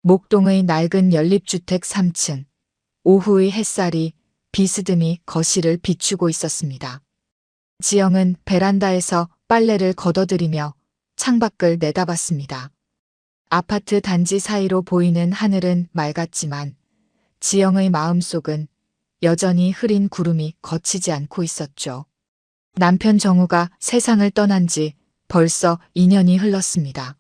목동의 낡은 연립주택 3층. 오후의 햇살이 비스듬히 거실을 비추고 있었습니다. 지영은 베란다에서 빨래를 걷어들이며 창밖을 내다봤습니다. 아파트 단지 사이로 보이는 하늘은 맑았지만 지영의 마음속은 여전히 흐린 구름이 걷히지 않고 있었죠. 남편 정우가 세상을 떠난 지 벌써 2년이 흘렀습니다.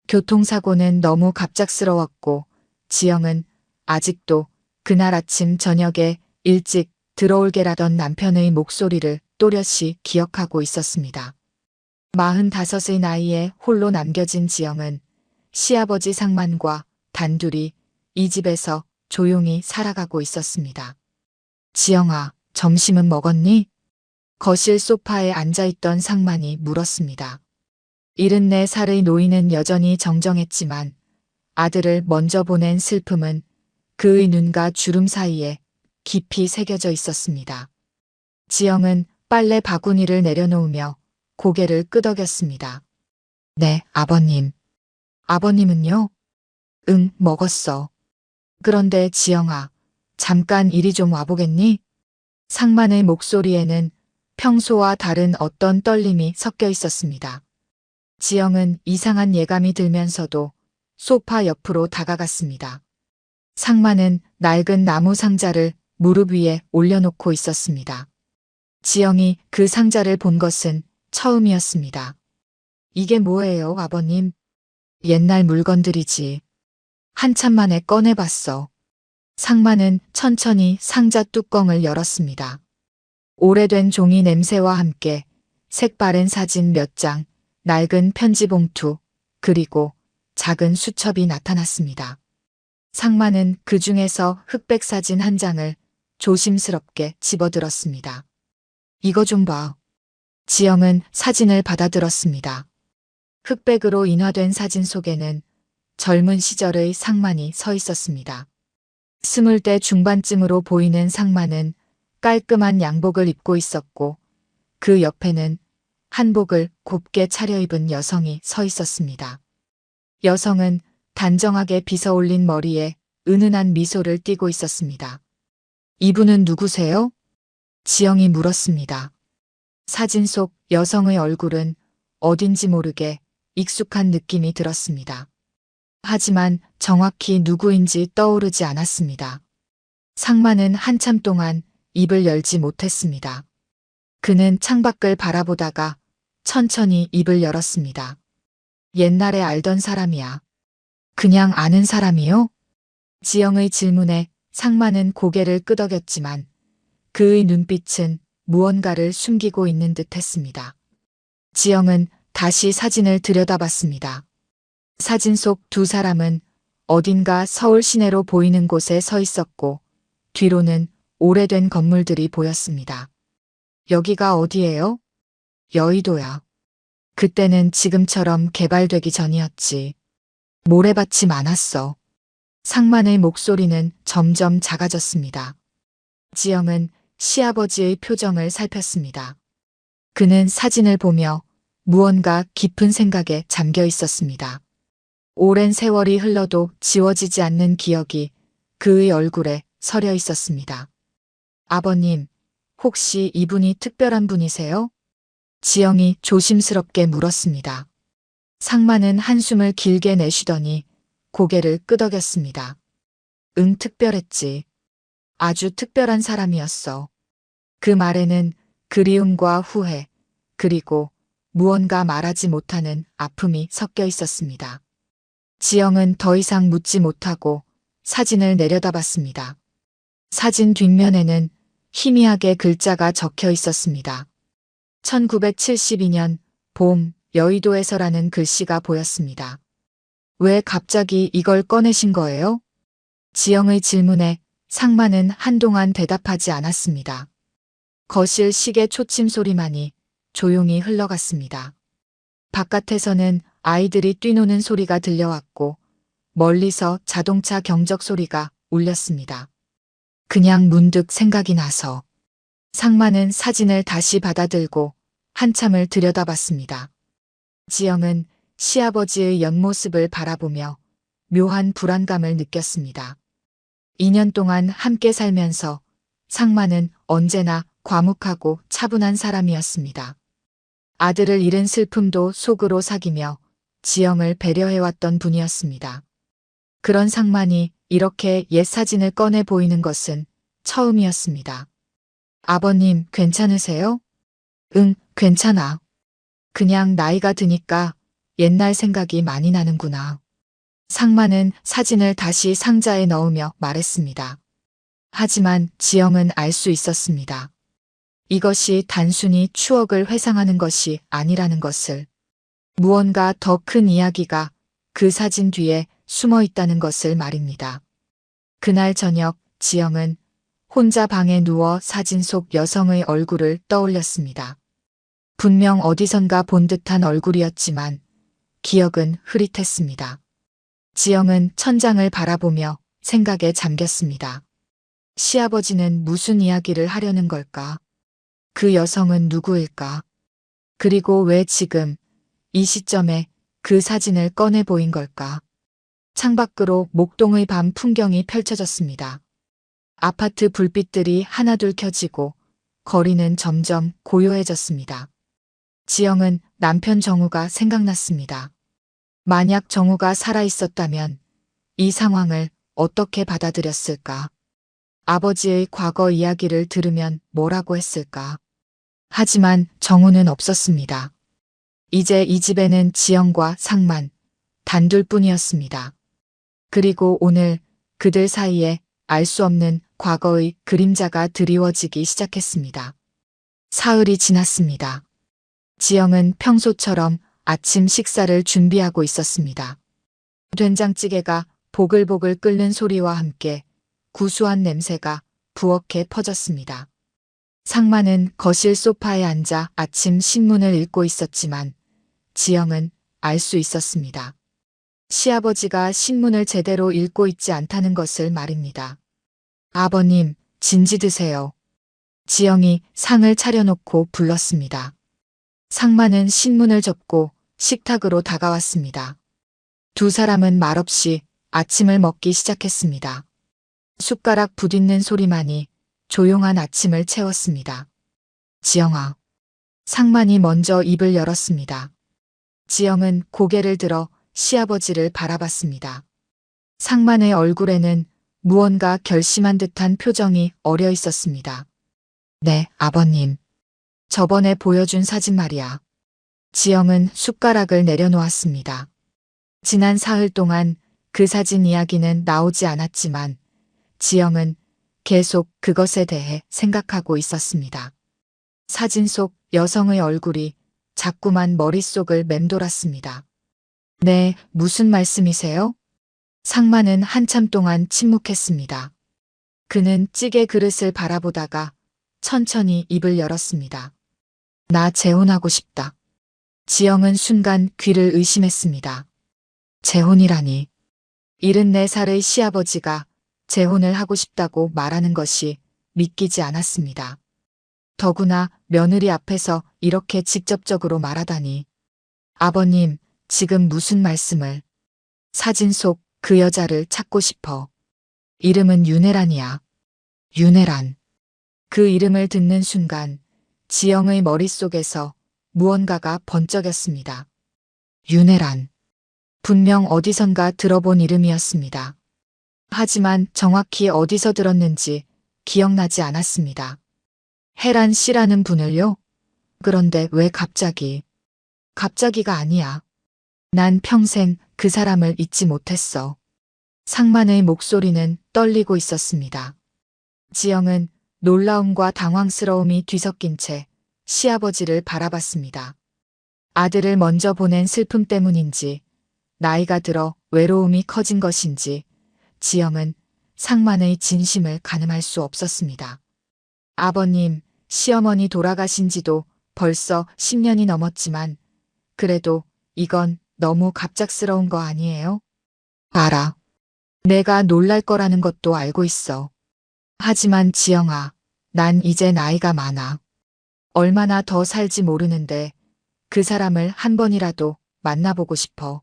교통사고는 너무 갑작스러웠고 지영은 아직도 그날 아침 저녁에 일찍 들어올게라던 남편의 목소리를 또렷이 기억하고 있었습니다. 45의 나이에 홀로 남겨진 지영은 시아버지 상만과 단둘이 이 집에서 조용히 살아가고 있었습니다. 지영아, 점심은 먹었니? 거실 소파에 앉아있던 상만이 물었습니다. 74살의 노인은 여전히 정정했지만 아들을 먼저 보낸 슬픔은 그의 눈과 주름 사이에 깊이 새겨져 있었습니다. 지영은 빨래 바구니를 내려놓으며 고개를 끄덕였습니다. 네, 아버님. 아버님은요? 응, 먹었어. 그런데 지영아, 잠깐 이리 좀 와보겠니? 상만의 목소리에는 평소와 다른 어떤 떨림이 섞여 있었습니다. 지영은 이상한 예감이 들면서도 소파 옆으로 다가갔습니다. 상만은 낡은 나무 상자를 무릎 위에 올려놓고 있었습니다. 지영이 그 상자를 본 것은 처음이었습니다. 이게 뭐예요, 아버님? 옛날 물건들이지. 한참 만에 꺼내봤어. 상만은 천천히 상자 뚜껑을 열었습니다. 오래된 종이 냄새와 함께 색바랜 사진 몇 장, 낡은 편지 봉투, 그리고 작은 수첩이 나타났습니다. 상만은 그 중에서 흑백 사진 한 장을 조심스럽게 집어들었습니다. 이거 좀 봐. 지영은 사진을 받아들었습니다. 흑백으로 인화된 사진 속에는 젊은 시절의 상만이 서 있었습니다. 20대 중반쯤으로 보이는 상만은 깔끔한 양복을 입고 있었고 그 옆에는 한복을 곱게 차려입은 여성이 서 있었습니다. 여성은 단정하게 빗어올린 머리에 은은한 미소를 띠고 있었습니다. 이분은 누구세요? 지영이 물었습니다. 사진 속 여성의 얼굴은 어딘지 모르게 익숙한 느낌이 들었습니다. 하지만 정확히 누구인지 떠오르지 않았습니다. 상만은 한참 동안 입을 열지 못했습니다. 그는 창밖을 바라보다가 천천히 입을 열었습니다. 옛날에 알던 사람이야. 그냥 아는 사람이요? 지영의 질문에 상만은 고개를 끄덕였지만 그의 눈빛은 무언가를 숨기고 있는 듯 했습니다. 지영은 다시 사진을 들여다봤습니다. 사진 속 두 사람은 어딘가 서울 시내로 보이는 곳에 서 있었고 뒤로는 오래된 건물들이 보였습니다. 여기가 어디예요? 여의도야. 그때는 지금처럼 개발되기 전이었지. 모래밭이 많았어. 상만의 목소리는 점점 작아졌습니다. 지영은 시아버지의 표정을 살폈습니다. 그는 사진을 보며 무언가 깊은 생각에 잠겨 있었습니다. 오랜 세월이 흘러도 지워지지 않는 기억이 그의 얼굴에 서려 있었습니다. 아버님, 혹시 이분이 특별한 분이세요? 지영이 조심스럽게 물었습니다. 상만은 한숨을 길게 내쉬더니 고개를 끄덕였습니다. 응, 특별했지. 아주 특별한 사람이었어. 그 말에는 그리움과 후회, 그리고 무언가 말하지 못하는 아픔이 섞여 있었습니다. 지영은 더 이상 묻지 못하고 사진을 내려다봤습니다. 사진 뒷면에는 희미하게 글자가 적혀 있었습니다. 1972년 봄 여의도에서라는 글씨가 보였습니다. 왜 갑자기 이걸 꺼내신 거예요? 지영의 질문에 상만은 한동안 대답하지 않았습니다. 거실 시계 초침 소리만이 조용히 흘러갔습니다. 바깥에서는 아이들이 뛰노는 소리가 들려왔고 멀리서 자동차 경적 소리가 울렸습니다. 그냥 문득 생각이 나서 상만은 사진을 다시 받아들고 한참을 들여다봤습니다. 지영은 시아버지의 옆모습을 바라보며 묘한 불안감을 느꼈습니다. 2년 동안 함께 살면서 상만은 언제나 과묵하고 차분한 사람이었습니다. 아들을 잃은 슬픔도 속으로 사귀며 지영을 배려해왔던 분이었습니다. 그런 상만이 이렇게 옛 사진을 꺼내 보이는 것은 처음이었습니다. 아버님, 괜찮으세요? 응, 괜찮아. 그냥 나이가 드니까 옛날 생각이 많이 나는구나. 상만은 사진을 다시 상자에 넣으며 말했습니다. 하지만 지영은 알 수 있었습니다. 이것이 단순히 추억을 회상하는 것이 아니라는 것을. 무언가 더 큰 이야기가 그 사진 뒤에 숨어 있다는 것을 말입니다. 그날 저녁 지영은 혼자 방에 누워 사진 속 여성의 얼굴을 떠올렸습니다. 분명 어디선가 본 듯한 얼굴이었지만 기억은 흐릿했습니다. 지영은 천장을 바라보며 생각에 잠겼습니다. 시아버지는 무슨 이야기를 하려는 걸까? 그 여성은 누구일까? 그리고 왜 지금 이 시점에 그 사진을 꺼내 보인 걸까? 창밖으로 목동의 밤 풍경이 펼쳐졌습니다. 아파트 불빛들이 하나둘 켜지고 거리는 점점 고요해졌습니다. 지영은 남편 정우가 생각났습니다. 만약 정우가 살아있었다면 이 상황을 어떻게 받아들였을까? 아버지의 과거 이야기를 들으면 뭐라고 했을까? 하지만 정우는 없었습니다. 이제 이 집에는 지영과 상만, 단둘뿐이었습니다. 그리고 오늘 그들 사이에 알 수 없는 과거의 그림자가 드리워지기 시작했습니다. 사흘이 지났습니다. 지영은 평소처럼 아침 식사를 준비하고 있었습니다. 된장찌개가 보글보글 끓는 소리와 함께 구수한 냄새가 부엌에 퍼졌습니다. 상만은 거실 소파에 앉아 아침 신문을 읽고 있었지만 지영은 알 수 있었습니다. 시아버지가 신문을 제대로 읽고 있지 않다는 것을 말입니다. 아버님, 진지 드세요. 지영이 상을 차려놓고 불렀습니다. 상만은 신문을 접고 식탁으로 다가왔습니다. 두 사람은 말없이 아침을 먹기 시작했습니다. 숟가락 부딪는 소리만이 조용한 아침을 채웠습니다. 지영아. 상만이 먼저 입을 열었습니다. 지영은 고개를 들어 시아버지를 바라봤습니다. 상만의 얼굴에는 무언가 결심한 듯한 표정이 어려 있었습니다. 네, 아버님. 저번에 보여준 사진 말이야. 지영은 숟가락을 내려놓았습니다. 지난 사흘 동안 그 사진 이야기는 나오지 않았지만 지영은 계속 그것에 대해 생각하고 있었습니다. 사진 속 여성의 얼굴이 자꾸만 머릿속을 맴돌았습니다. 네, 무슨 말씀이세요? 상만은 한참 동안 침묵했습니다. 그는 찌개 그릇을 바라보다가 천천히 입을 열었습니다. 나 재혼하고 싶다. 지영은 순간 귀를 의심했습니다. 재혼이라니. 74살의 시아버지가 재혼을 하고 싶다고 말하는 것이 믿기지 않았습니다. 더구나 며느리 앞에서 이렇게 직접적으로 말하다니. 아버님, 지금 무슨 말씀을. 사진 속 그 여자를 찾고 싶어. 이름은 윤혜란이야. 윤혜란. 그 이름을 듣는 순간 지영의 머릿속에서 무언가가 번쩍였습니다. 윤혜란. 분명 어디선가 들어본 이름이었습니다. 하지만 정확히 어디서 들었는지 기억나지 않았습니다. 혜란 씨라는 분을요? 그런데 왜 갑자기? 갑자기가 아니야. 난 평생 그 사람을 잊지 못했어. 상만의 목소리는 떨리고 있었습니다. 지영은 놀라움과 당황스러움이 뒤섞인 채 시아버지를 바라봤습니다. 아들을 먼저 보낸 슬픔 때문인지 나이가 들어 외로움이 커진 것인지 지영은 상만의 진심을 가늠할 수 없었습니다. 아버님, 시어머니 돌아가신 지도 벌써 10년이 넘었지만 그래도 이건 너무 갑작스러운 거 아니에요? 알아. 내가 놀랄 거라는 것도 알고 있어. 하지만 지영아, 난 이제 나이가 많아. 얼마나 더 살지 모르는데 그 사람을 한 번이라도 만나보고 싶어.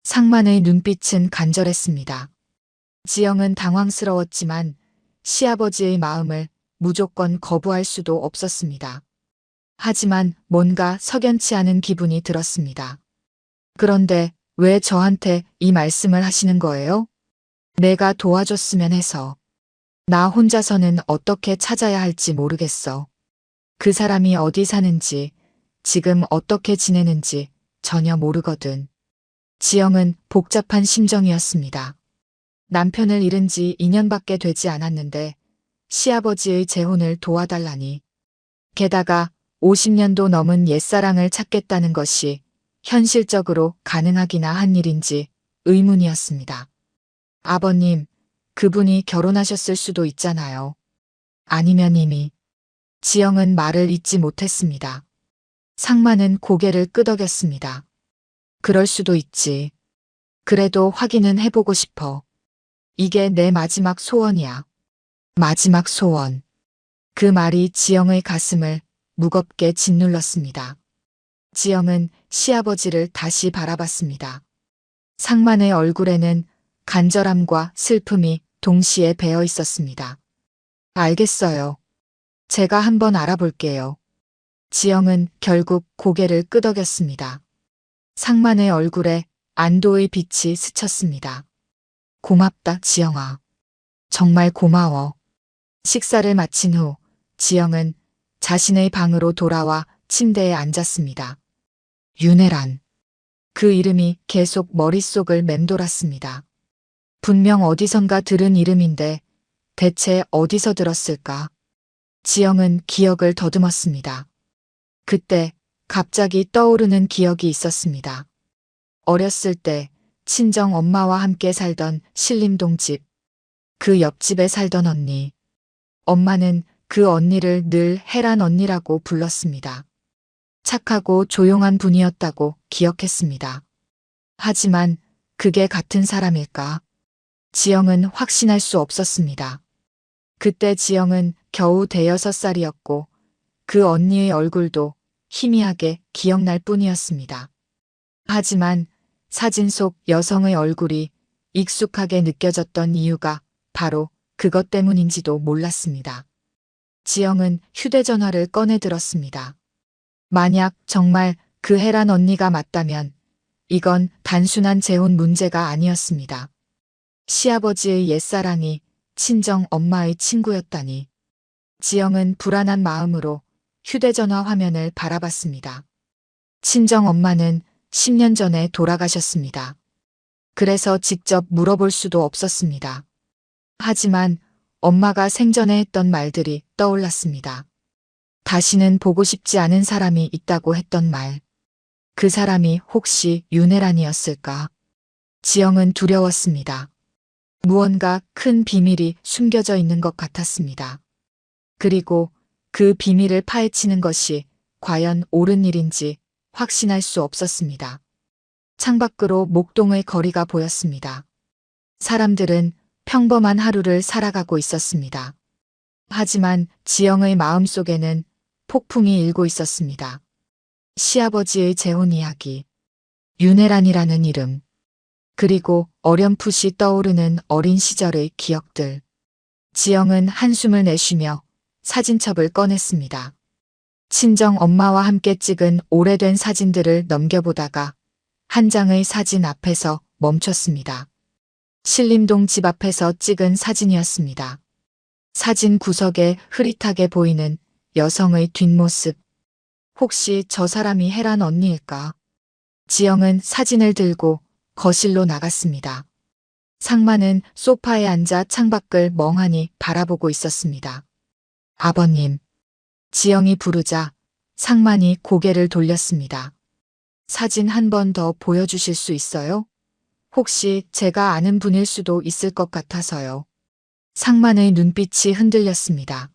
상만의 눈빛은 간절했습니다. 지영은 당황스러웠지만 시아버지의 마음을 무조건 거부할 수도 없었습니다. 하지만 뭔가 석연치 않은 기분이 들었습니다. 그런데 왜 저한테 이 말씀을 하시는 거예요? 내가 도와줬으면 해서. 나 혼자서는 어떻게 찾아야 할지 모르겠어. 그 사람이 어디 사는지, 지금 어떻게 지내는지 전혀 모르거든. 지영은 복잡한 심정이었습니다. 남편을 잃은 지 2년밖에 되지 않았는데 시아버지의 재혼을 도와달라니. 게다가 50년도 넘은 옛사랑을 찾겠다는 것이 현실적으로 가능하기나 한 일인지 의문이었습니다. 아버님, 그분이 결혼하셨을 수도 있잖아요. 아니면 이미. 지영은 말을 잇지 못했습니다. 상만은 고개를 끄덕였습니다. 그럴 수도 있지. 그래도 확인은 해보고 싶어. 이게 내 마지막 소원이야. 마지막 소원. 그 말이 지영의 가슴을 무겁게 짓눌렀습니다. 지영은 시아버지를 다시 바라봤습니다. 상만의 얼굴에는 간절함과 슬픔이 동시에 배어 있었습니다. 알겠어요. 제가 한번 알아볼게요. 지영은 결국 고개를 끄덕였습니다. 상만의 얼굴에 안도의 빛이 스쳤습니다. 고맙다, 지영아. 정말 고마워. 식사를 마친 후 지영은 자신의 방으로 돌아와 침대에 앉았습니다. 윤혜란. 그 이름이 계속 머릿속을 맴돌았습니다. 분명 어디선가 들은 이름인데 대체 어디서 들었을까? 지영은 기억을 더듬었습니다. 그때 갑자기 떠오르는 기억이 있었습니다. 어렸을 때 친정 엄마와 함께 살던 신림동 집. 그 옆집에 살던 언니. 엄마는 그 언니를 늘 혜란 언니라고 불렀습니다. 착하고 조용한 분이었다고 기억했습니다. 하지만 그게 같은 사람일까? 지영은 확신할 수 없었습니다. 그때 지영은 겨우 6살이었고 그 언니의 얼굴도 희미하게 기억날 뿐이었습니다. 하지만 사진 속 여성의 얼굴이 익숙하게 느껴졌던 이유가 바로 그것 때문인지도 몰랐습니다. 지영은 휴대전화를 꺼내 들었습니다. 만약 정말 그 혜란 언니가 맞다면 이건 단순한 재혼 문제가 아니었습니다. 시아버지의 옛사랑이 친정 엄마의 친구였다니. 지영은 불안한 마음으로 휴대전화 화면을 바라봤습니다. 친정 엄마는 10년 전에 돌아가셨습니다. 그래서 직접 물어볼 수도 없었습니다. 하지만 엄마가 생전에 했던 말들이 떠올랐습니다. 다시는 보고 싶지 않은 사람이 있다고 했던 말. 그 사람이 혹시 윤혜란이었을까? 지영은 두려웠습니다. 무언가 큰 비밀이 숨겨져 있는 것 같았습니다. 그리고 그 비밀을 파헤치는 것이 과연 옳은 일인지 확신할 수 없었습니다. 창밖으로 목동의 거리가 보였습니다. 사람들은 평범한 하루를 살아가고 있었습니다. 하지만 지영의 마음속에는 폭풍이 일고 있었습니다. 시아버지의 재혼 이야기, 윤혜란이라는 이름, 그리고 어렴풋이 떠오르는 어린 시절의 기억들. 지영은 한숨을 내쉬며 사진첩을 꺼냈습니다. 친정 엄마와 함께 찍은 오래된 사진들을 넘겨보다가 한 장의 사진 앞에서 멈췄습니다. 신림동 집 앞에서 찍은 사진이었습니다. 사진 구석에 흐릿하게 보이는 여성의 뒷모습. 혹시 저 사람이 혜란 언니일까? 지영은 사진을 들고 거실로 나갔습니다. 상만은 소파에 앉아 창밖을 멍하니 바라보고 있었습니다. 아버님. 지영이 부르자 상만이 고개를 돌렸습니다. 사진 한 번 더 보여주실 수 있어요? 혹시 제가 아는 분일 수도 있을 것 같아서요. 상만의 눈빛이 흔들렸습니다.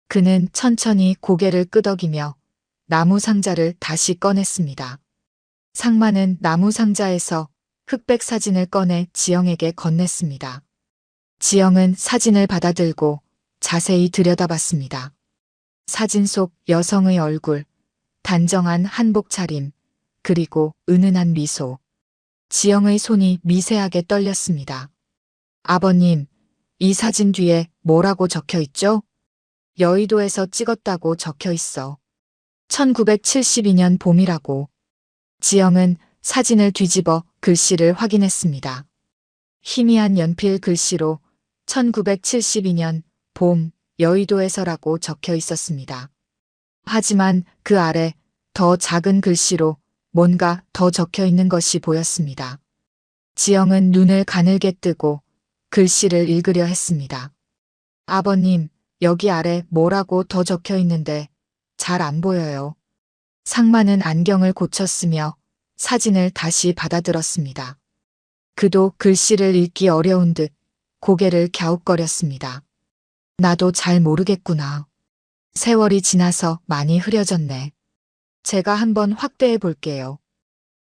그는 천천히 고개를 끄덕이며 나무 상자를 다시 꺼냈습니다. 상만은 나무 상자에서 흑백 사진을 꺼내 지영에게 건넸습니다. 지영은 사진을 받아들고 자세히 들여다봤습니다. 사진 속 여성의 얼굴, 단정한 한복 차림, 그리고 은은한 미소. 지영의 손이 미세하게 떨렸습니다. 아버님, 이 사진 뒤에 뭐라고 적혀 있죠? 여의도에서 찍었다고 적혀 있어. 1972년 봄이라고. 지영은 사진을 뒤집어 글씨를 확인했습니다. 희미한 연필 글씨로 1972년 봄 여의도에서라고 적혀 있었습니다. 하지만 그 아래 더 작은 글씨로 뭔가 더 적혀 있는 것이 보였습니다. 지영은 눈을 가늘게 뜨고 글씨를 읽으려 했습니다. 아버님, 여기 아래 뭐라고 더 적혀 있는데 잘 안 보여요. 상마는 안경을 고쳤으며 사진을 다시 받아들었습니다. 그도 글씨를 읽기 어려운 듯 고개를 갸웃거렸습니다. 나도 잘 모르겠구나. 세월이 지나서 많이 흐려졌네. 제가 한번 확대해 볼게요.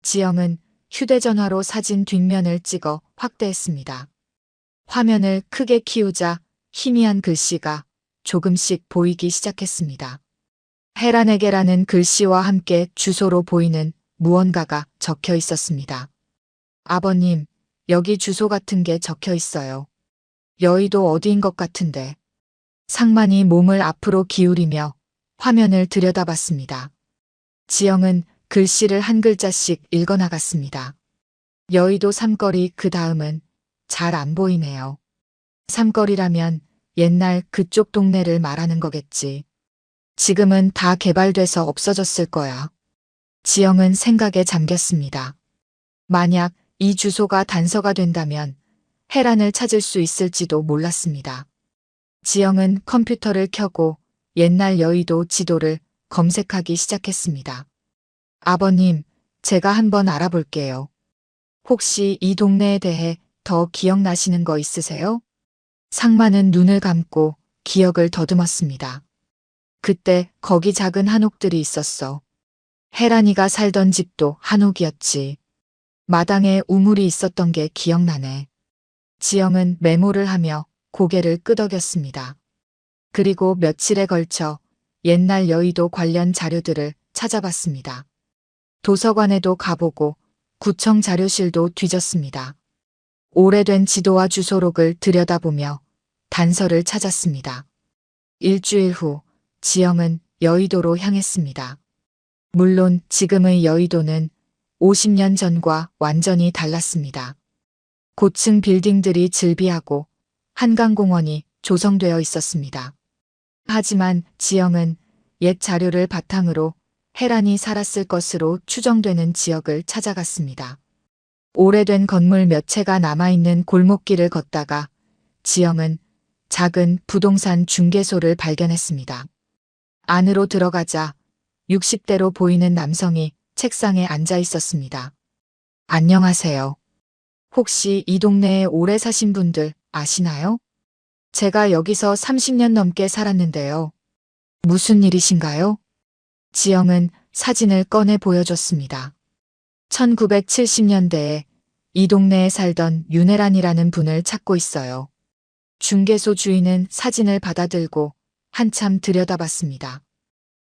지영은 휴대전화로 사진 뒷면을 찍어 확대했습니다. 화면을 크게 키우자 희미한 글씨가 조금씩 보이기 시작했습니다. 헤란에게라는 글씨와 함께 주소로 보이는 무언가가 적혀 있었습니다. 아버님, 여기 주소 같은 게 적혀 있어요. 여의도 어디인 것 같은데. 상만이 몸을 앞으로 기울이며 화면을 들여다봤습니다. 지영은 글씨를 한 글자씩 읽어나갔습니다. 여의도 삼거리 그 다음은 잘 안 보이네요. 삼거리라면 옛날 그쪽 동네를 말하는 거겠지. 지금은 다 개발돼서 없어졌을 거야. 지영은 생각에 잠겼습니다. 만약 이 주소가 단서가 된다면 헤란을 찾을 수 있을지도 몰랐습니다. 지영은 컴퓨터를 켜고 옛날 여의도 지도를 검색하기 시작했습니다. 아버님, 제가 한번 알아볼게요. 혹시 이 동네에 대해 더 기억나시는 거 있으세요? 상마는 눈을 감고 기억을 더듬었습니다. 그때 거기 작은 한옥들이 있었어. 헤란이가 살던 집도 한옥이었지. 마당에 우물이 있었던 게 기억나네. 지영은 메모를 하며 고개를 끄덕였습니다. 그리고 며칠에 걸쳐 옛날 여의도 관련 자료들을 찾아봤습니다. 도서관에도 가보고 구청 자료실도 뒤졌습니다. 오래된 지도와 주소록을 들여다보며 단서를 찾았습니다. 일주일 후 지영은 여의도로 향했습니다. 물론 지금의 여의도는 50년 전과 완전히 달랐습니다. 고층 빌딩들이 즐비하고 한강공원이 조성되어 있었습니다. 하지만 지영은 옛 자료를 바탕으로 헤란이 살았을 것으로 추정되는 지역을 찾아갔습니다. 오래된 건물 몇 채가 남아있는 골목길을 걷다가 지영은 작은 부동산 중개소를 발견했습니다. 안으로 들어가자 60대로 보이는 남성이 책상에 앉아 있었습니다. 안녕하세요. 혹시 이 동네에 오래 사신 분들 아시나요? 제가 여기서 30년 넘게 살았는데요. 무슨 일이신가요? 지영은 사진을 꺼내 보여줬습니다. 1970년대에 이 동네에 살던 윤혜란이라는 분을 찾고 있어요. 중개소 주인은 사진을 받아들고 한참 들여다봤습니다.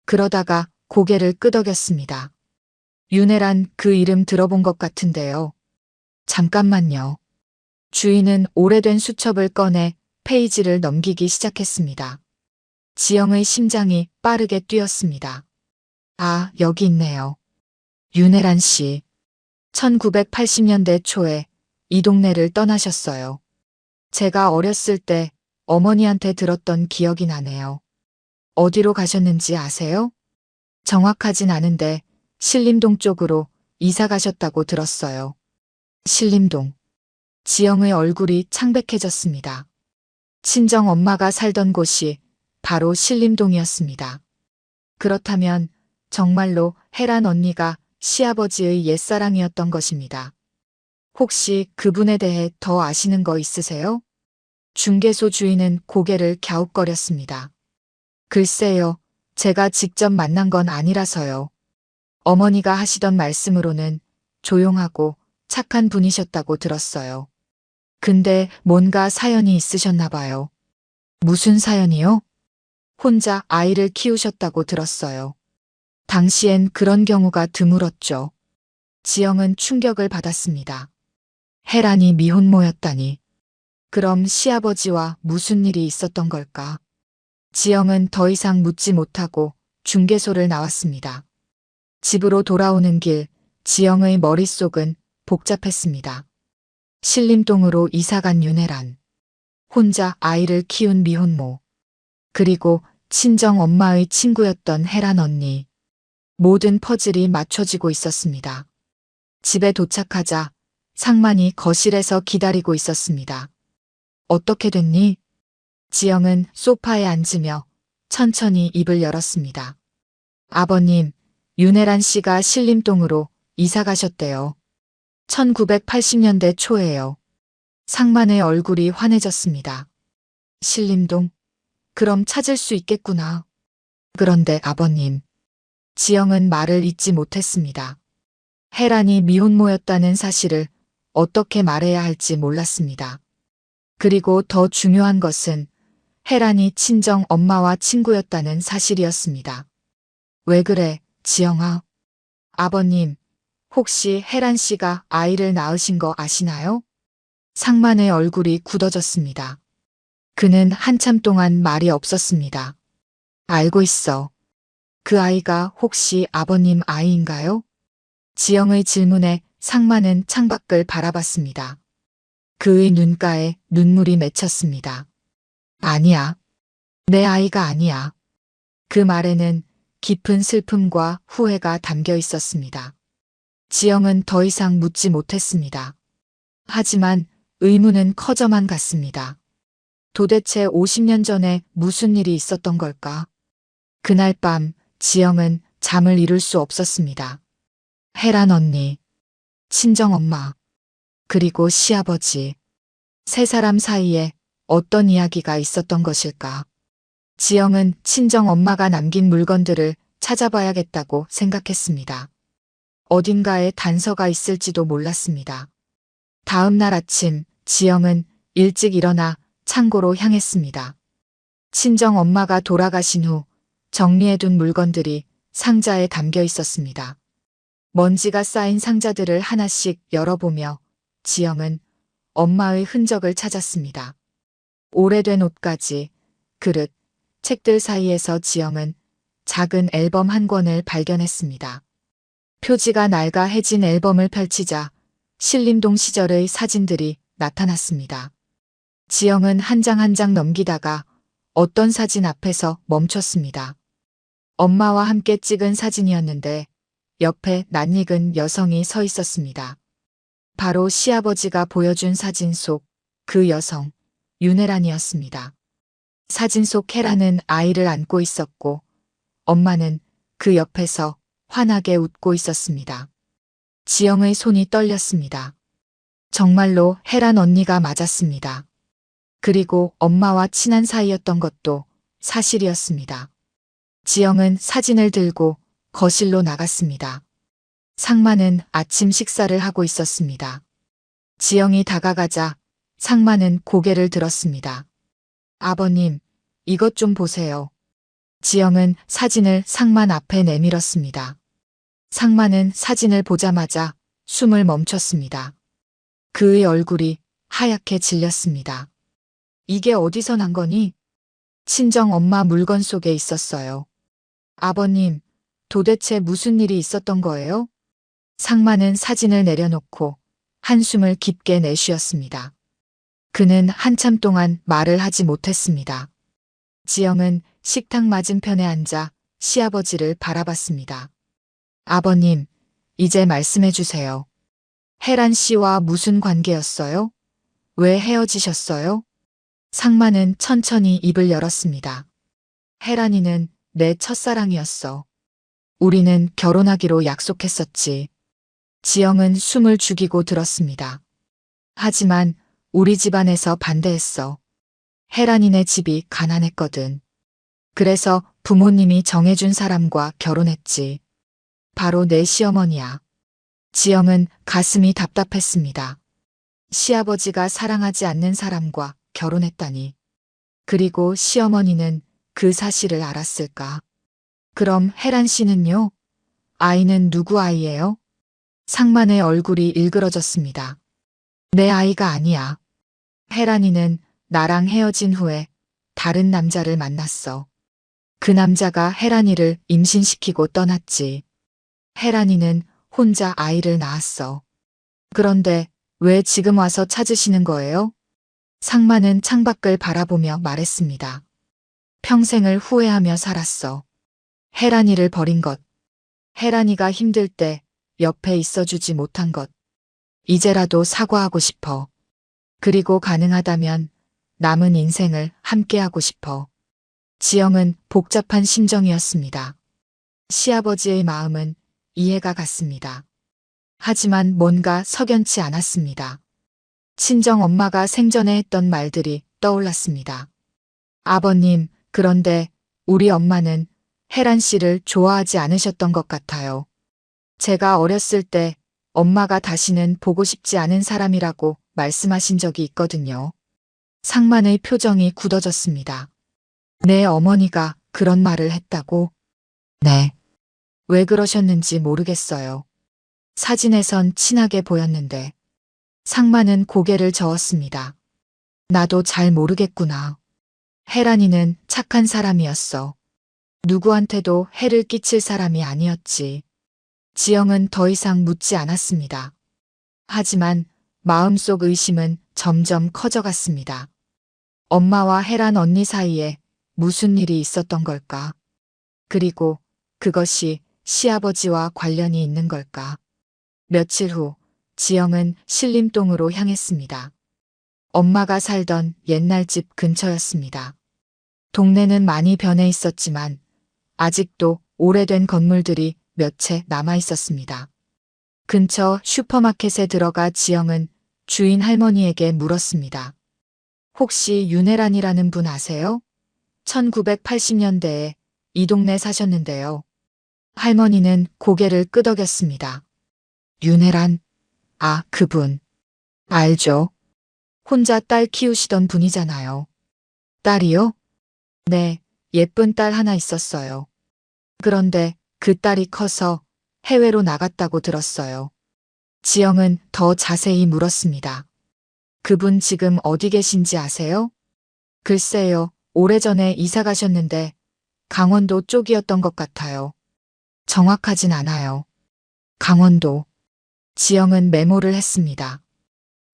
그러다가 고개를 끄덕였습니다. 윤혜란 그 이름 들어본 것 같은데요. 잠깐만요. 주인은 오래된 수첩을 꺼내 페이지를 넘기기 시작했습니다. 지영의 심장이 빠르게 뛰었습니다. 아, 여기 있네요. 윤혜란 씨. 1980년대 초에 이 동네를 떠나셨어요. 제가 어렸을 때 어머니한테 들었던 기억이 나네요. 어디로 가셨는지 아세요? 정확하진 않은데 신림동 쪽으로 이사 가셨다고 들었어요. 신림동. 지영의 얼굴이 창백해졌습니다. 친정 엄마가 살던 곳이 바로 신림동이었습니다. 그렇다면 정말로 헤란 언니가 시아버지의 옛사랑이었던 것입니다. 혹시 그분에 대해 더 아시는 거 있으세요? 중개소 주인은 고개를 갸웃거렸습니다. 글쎄요, 제가 직접 만난 건 아니라서요. 어머니가 하시던 말씀으로는 조용하고 착한 분이셨다고 들었어요. 근데 뭔가 사연이 있으셨나 봐요. 무슨 사연이요? 혼자 아이를 키우셨다고 들었어요. 당시엔 그런 경우가 드물었죠. 지영은 충격을 받았습니다. 혜란이 미혼모였다니. 그럼 시아버지와 무슨 일이 있었던 걸까? 지영은 더 이상 묻지 못하고 중개소를 나왔습니다. 집으로 돌아오는 길, 지영의 머릿속은 복잡했습니다. 신림동으로 이사간 윤혜란. 혼자 아이를 키운 미혼모. 그리고 친정 엄마의 친구였던 혜란 언니. 모든 퍼즐이 맞춰지고 있었습니다. 집에 도착하자 상만이 거실에서 기다리고 있었습니다. 어떻게 됐니? 지영은 소파에 앉으며 천천히 입을 열었습니다. 아버님, 윤혜란 씨가 신림동으로 이사 가셨대요. 1980년대 초에요. 상만의 얼굴이 환해졌습니다. 신림동? 그럼 찾을 수 있겠구나. 그런데 아버님. 지영은 말을 잇지 못했습니다. 혜란이 미혼모였다는 사실을 어떻게 말해야 할지 몰랐습니다. 그리고 더 중요한 것은 혜란이 친정 엄마와 친구였다는 사실이었습니다. 왜 그래, 지영아? 아버님, 혹시 혜란 씨가 아이를 낳으신 거 아시나요? 상만의 얼굴이 굳어졌습니다. 그는 한참 동안 말이 없었습니다. 알고 있어. 그 아이가 혹시 아버님 아이인가요? 지영의 질문에 상만은 창밖을 바라봤습니다. 그의 눈가에 눈물이 맺혔습니다. 아니야. 내 아이가 아니야. 그 말에는 깊은 슬픔과 후회가 담겨 있었습니다. 지영은 더 이상 묻지 못했습니다. 하지만 의문은 커져만 갔습니다. 도대체 50년 전에 무슨 일이 있었던 걸까? 그날 밤 지영은 잠을 이룰 수 없었습니다. 혜란 언니, 친정엄마, 그리고 시아버지. 세 사람 사이에 어떤 이야기가 있었던 것일까? 지영은 친정엄마가 남긴 물건들을 찾아봐야겠다고 생각했습니다. 어딘가에 단서가 있을지도 몰랐습니다. 다음 날 아침 지영은 일찍 일어나 창고로 향했습니다. 친정엄마가 돌아가신 후 정리해둔 물건들이 상자에 담겨 있었습니다. 먼지가 쌓인 상자들을 하나씩 열어보며 지영은 엄마의 흔적을 찾았습니다. 오래된 옷가지, 그릇, 책들 사이에서 지영은 작은 앨범 한 권을 발견했습니다. 표지가 낡아해진 앨범을 펼치자 신림동 시절의 사진들이 나타났습니다. 지영은 한 장 한 장 넘기다가 어떤 사진 앞에서 멈췄습니다. 엄마와 함께 찍은 사진이었는데 옆에 낯익은 여성이 서 있었습니다. 바로 시아버지가 보여준 사진 속 그 여성, 윤혜란이었습니다. 사진 속 혜란은 아이를 안고 있었고 엄마는 그 옆에서 환하게 웃고 있었습니다. 지영의 손이 떨렸습니다. 정말로 혜란 언니가 맞았습니다. 그리고 엄마와 친한 사이였던 것도 사실이었습니다. 지영은 사진을 들고 거실로 나갔습니다. 상만은 아침 식사를 하고 있었습니다. 지영이 다가가자 상만은 고개를 들었습니다. 아버님, 이것 좀 보세요. 지영은 사진을 상만 앞에 내밀었습니다. 상만은 사진을 보자마자 숨을 멈췄습니다. 그의 얼굴이 하얗게 질렸습니다. 이게 어디서 난 거니? 친정 엄마 물건 속에 있었어요. 아버님, 도대체 무슨 일이 있었던 거예요? 상만은 사진을 내려놓고 한숨을 깊게 내쉬었습니다. 그는 한참 동안 말을 하지 못했습니다. 지영은 식탁 맞은편에 앉아 시아버지를 바라봤습니다. 아버님, 이제 말씀해 주세요. 혜란 씨와 무슨 관계였어요? 왜 헤어지셨어요? 상만은 천천히 입을 열었습니다. 혜란이는 내 첫사랑이었어. 우리는 결혼하기로 약속했었지. 지영은 숨을 죽이고 들었습니다. 하지만 우리 집안에서 반대했어. 혜란이네 집이 가난했거든. 그래서 부모님이 정해준 사람과 결혼했지. 바로 내 시어머니야. 지영은 가슴이 답답했습니다. 시아버지가 사랑하지 않는 사람과 결혼했다니. 그리고 시어머니는 그 사실을 알았을까? 그럼 혜란 씨는요? 아이는 누구 아이예요? 상만의 얼굴이 일그러졌습니다. 내 아이가 아니야. 혜란이는 나랑 헤어진 후에 다른 남자를 만났어. 그 남자가 혜란이를 임신시키고 떠났지. 혜란이는 혼자 아이를 낳았어. 그런데 왜 지금 와서 찾으시는 거예요? 상만은 창밖을 바라보며 말했습니다. 평생을 후회하며 살았어. 혜란이를 버린 것. 혜란이가 힘들 때 옆에 있어주지 못한 것. 이제라도 사과하고 싶어. 그리고 가능하다면 남은 인생을 함께하고 싶어. 지영은 복잡한 심정이었습니다. 시아버지의 마음은 이해가 갔습니다. 하지만 뭔가 석연치 않았습니다. 친정 엄마가 생전에 했던 말들이 떠올랐습니다. 아버님, 그런데 우리 엄마는 혜란 씨를 좋아하지 않으셨던 것 같아요. 제가 어렸을 때 엄마가 다시는 보고 싶지 않은 사람이라고 말씀하신 적이 있거든요. 상만의 표정이 굳어졌습니다. 내 어머니가 그런 말을 했다고? 네. 왜 그러셨는지 모르겠어요. 사진에선 친하게 보였는데. 상만은 고개를 저었습니다. 나도 잘 모르겠구나. 혜란이는 착한 사람이었어. 누구한테도 해를 끼칠 사람이 아니었지. 지영은 더 이상 묻지 않았습니다. 하지만 마음속 의심은 점점 커져갔습니다. 엄마와 혜란 언니 사이에 무슨 일이 있었던 걸까? 그리고 그것이 시아버지와 관련이 있는 걸까? 며칠 후 지영은 신림동으로 향했습니다. 엄마가 살던 옛날 집 근처였습니다. 동네는 많이 변해 있었지만 아직도 오래된 건물들이 몇 채 남아 있었습니다. 근처 슈퍼마켓에 들어가 지영은 주인 할머니에게 물었습니다. 혹시 윤혜란이라는 분 아세요? 1980년대에 이 동네 사셨는데요. 할머니는 고개를 끄덕였습니다. 윤혜란? 아, 그분. 알죠. 혼자 딸 키우시던 분이잖아요. 딸이요? 네, 예쁜 딸 하나 있었어요. 그런데 그 딸이 커서 해외로 나갔다고 들었어요. 지영은 더 자세히 물었습니다. 그분 지금 어디 계신지 아세요? 글쎄요, 오래전에 이사 가셨는데 강원도 쪽이었던 것 같아요. 정확하진 않아요. 강원도. 지영은 메모를 했습니다.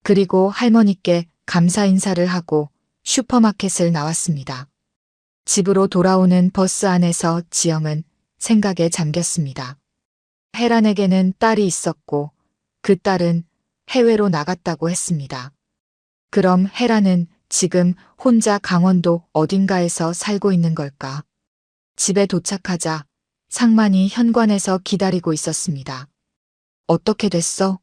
그리고 할머니께 감사 인사를 하고 슈퍼마켓을 나왔습니다. 집으로 돌아오는 버스 안에서 지영은 생각에 잠겼습니다. 혜란에게는 딸이 있었고 그 딸은 해외로 나갔다고 했습니다. 그럼 혜란은 지금 혼자 강원도 어딘가에서 살고 있는 걸까? 집에 도착하자 상만이 현관에서 기다리고 있었습니다. 어떻게 됐어?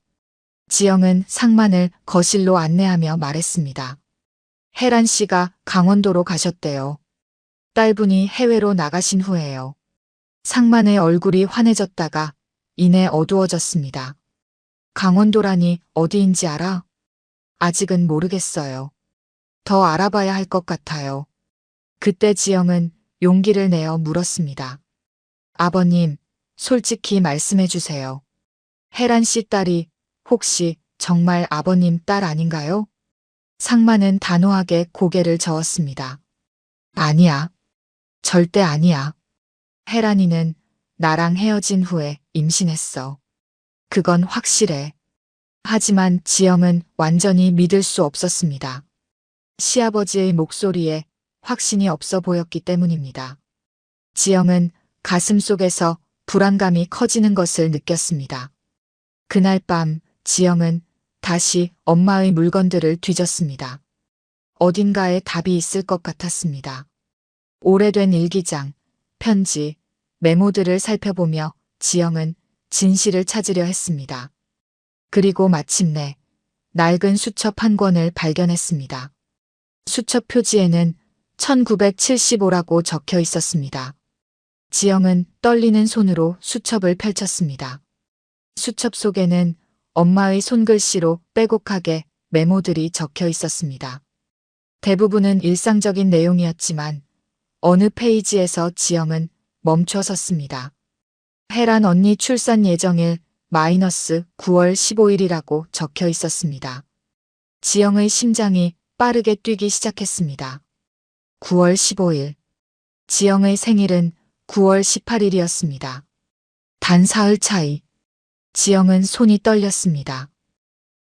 지영은 상만을 거실로 안내하며 말했습니다. 혜란 씨가 강원도로 가셨대요. 딸분이 해외로 나가신 후에요. 상만의 얼굴이 환해졌다가 이내 어두워졌습니다. 강원도라니 어디인지 알아? 아직은 모르겠어요. 더 알아봐야 할 것 같아요. 그때 지영은 용기를 내어 물었습니다. 아버님, 솔직히 말씀해 주세요. 혜란 씨 딸이 혹시 정말 아버님 딸 아닌가요? 상만은 단호하게 고개를 저었습니다. 아니야. 절대 아니야. 혜란이는 나랑 헤어진 후에 임신했어. 그건 확실해. 하지만 지영은 완전히 믿을 수 없었습니다. 시아버지의 목소리에 확신이 없어 보였기 때문입니다. 지영은 가슴속에서 불안감이 커지는 것을 느꼈습니다. 그날 밤 지영은 다시 엄마의 물건들을 뒤졌습니다. 어딘가에 답이 있을 것 같았습니다. 오래된 일기장, 편지, 메모들을 살펴보며 지영은 진실을 찾으려 했습니다. 그리고 마침내 낡은 수첩 한 권을 발견했습니다. 수첩 표지에는 1975라고 적혀 있었습니다. 지영은 떨리는 손으로 수첩을 펼쳤습니다. 수첩 속에는 엄마의 손글씨로 빼곡하게 메모들이 적혀 있었습니다. 대부분은 일상적인 내용이었지만 어느 페이지에서 지영은 멈춰 섰습니다. 혜란 언니 출산 예정일 -9월 15일이라고 적혀 있었습니다. 지영의 심장이 빠르게 뛰기 시작했습니다. 9월 15일. 지영의 생일은 9월 18일이었습니다. 단 사흘 차이. 지영은 손이 떨렸습니다.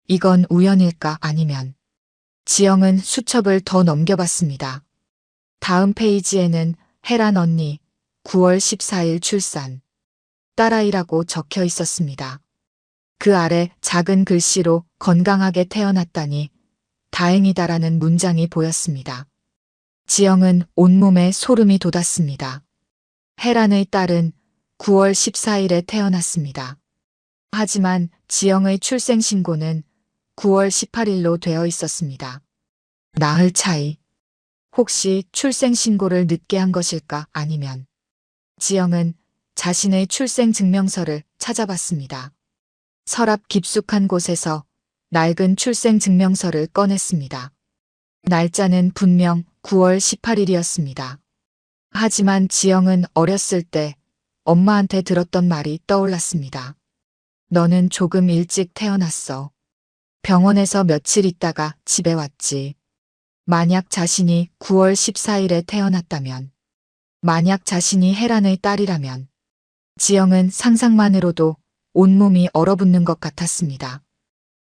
이건 우연일까 아니면. 지영은 수첩을 더 넘겨봤습니다. 다음 페이지에는 혜란 언니 9월 14일 출산. 딸아이라고 적혀 있었습니다. 그 아래 작은 글씨로 건강하게 태어났다니 다행이다라는 문장이 보였습니다. 지영은 온몸에 소름이 돋았습니다. 혜란의 딸은 9월 14일에 태어났습니다. 하지만 지영의 출생신고는 9월 18일로 되어 있었습니다. 나흘 차이. 혹시 출생신고를 늦게 한 것일까 아니면. 지영은 자신의 출생증명서를 찾아봤습니다. 서랍 깊숙한 곳에서 낡은 출생증명서를 꺼냈습니다. 날짜는 분명 9월 18일이었습니다. 하지만 지영은 어렸을 때 엄마한테 들었던 말이 떠올랐습니다. 너는 조금 일찍 태어났어. 병원에서 며칠 있다가 집에 왔지. 만약 자신이 9월 14일에 태어났다면, 만약 자신이 혜란의 딸이라면, 지영은 상상만으로도 온몸이 얼어붙는 것 같았습니다.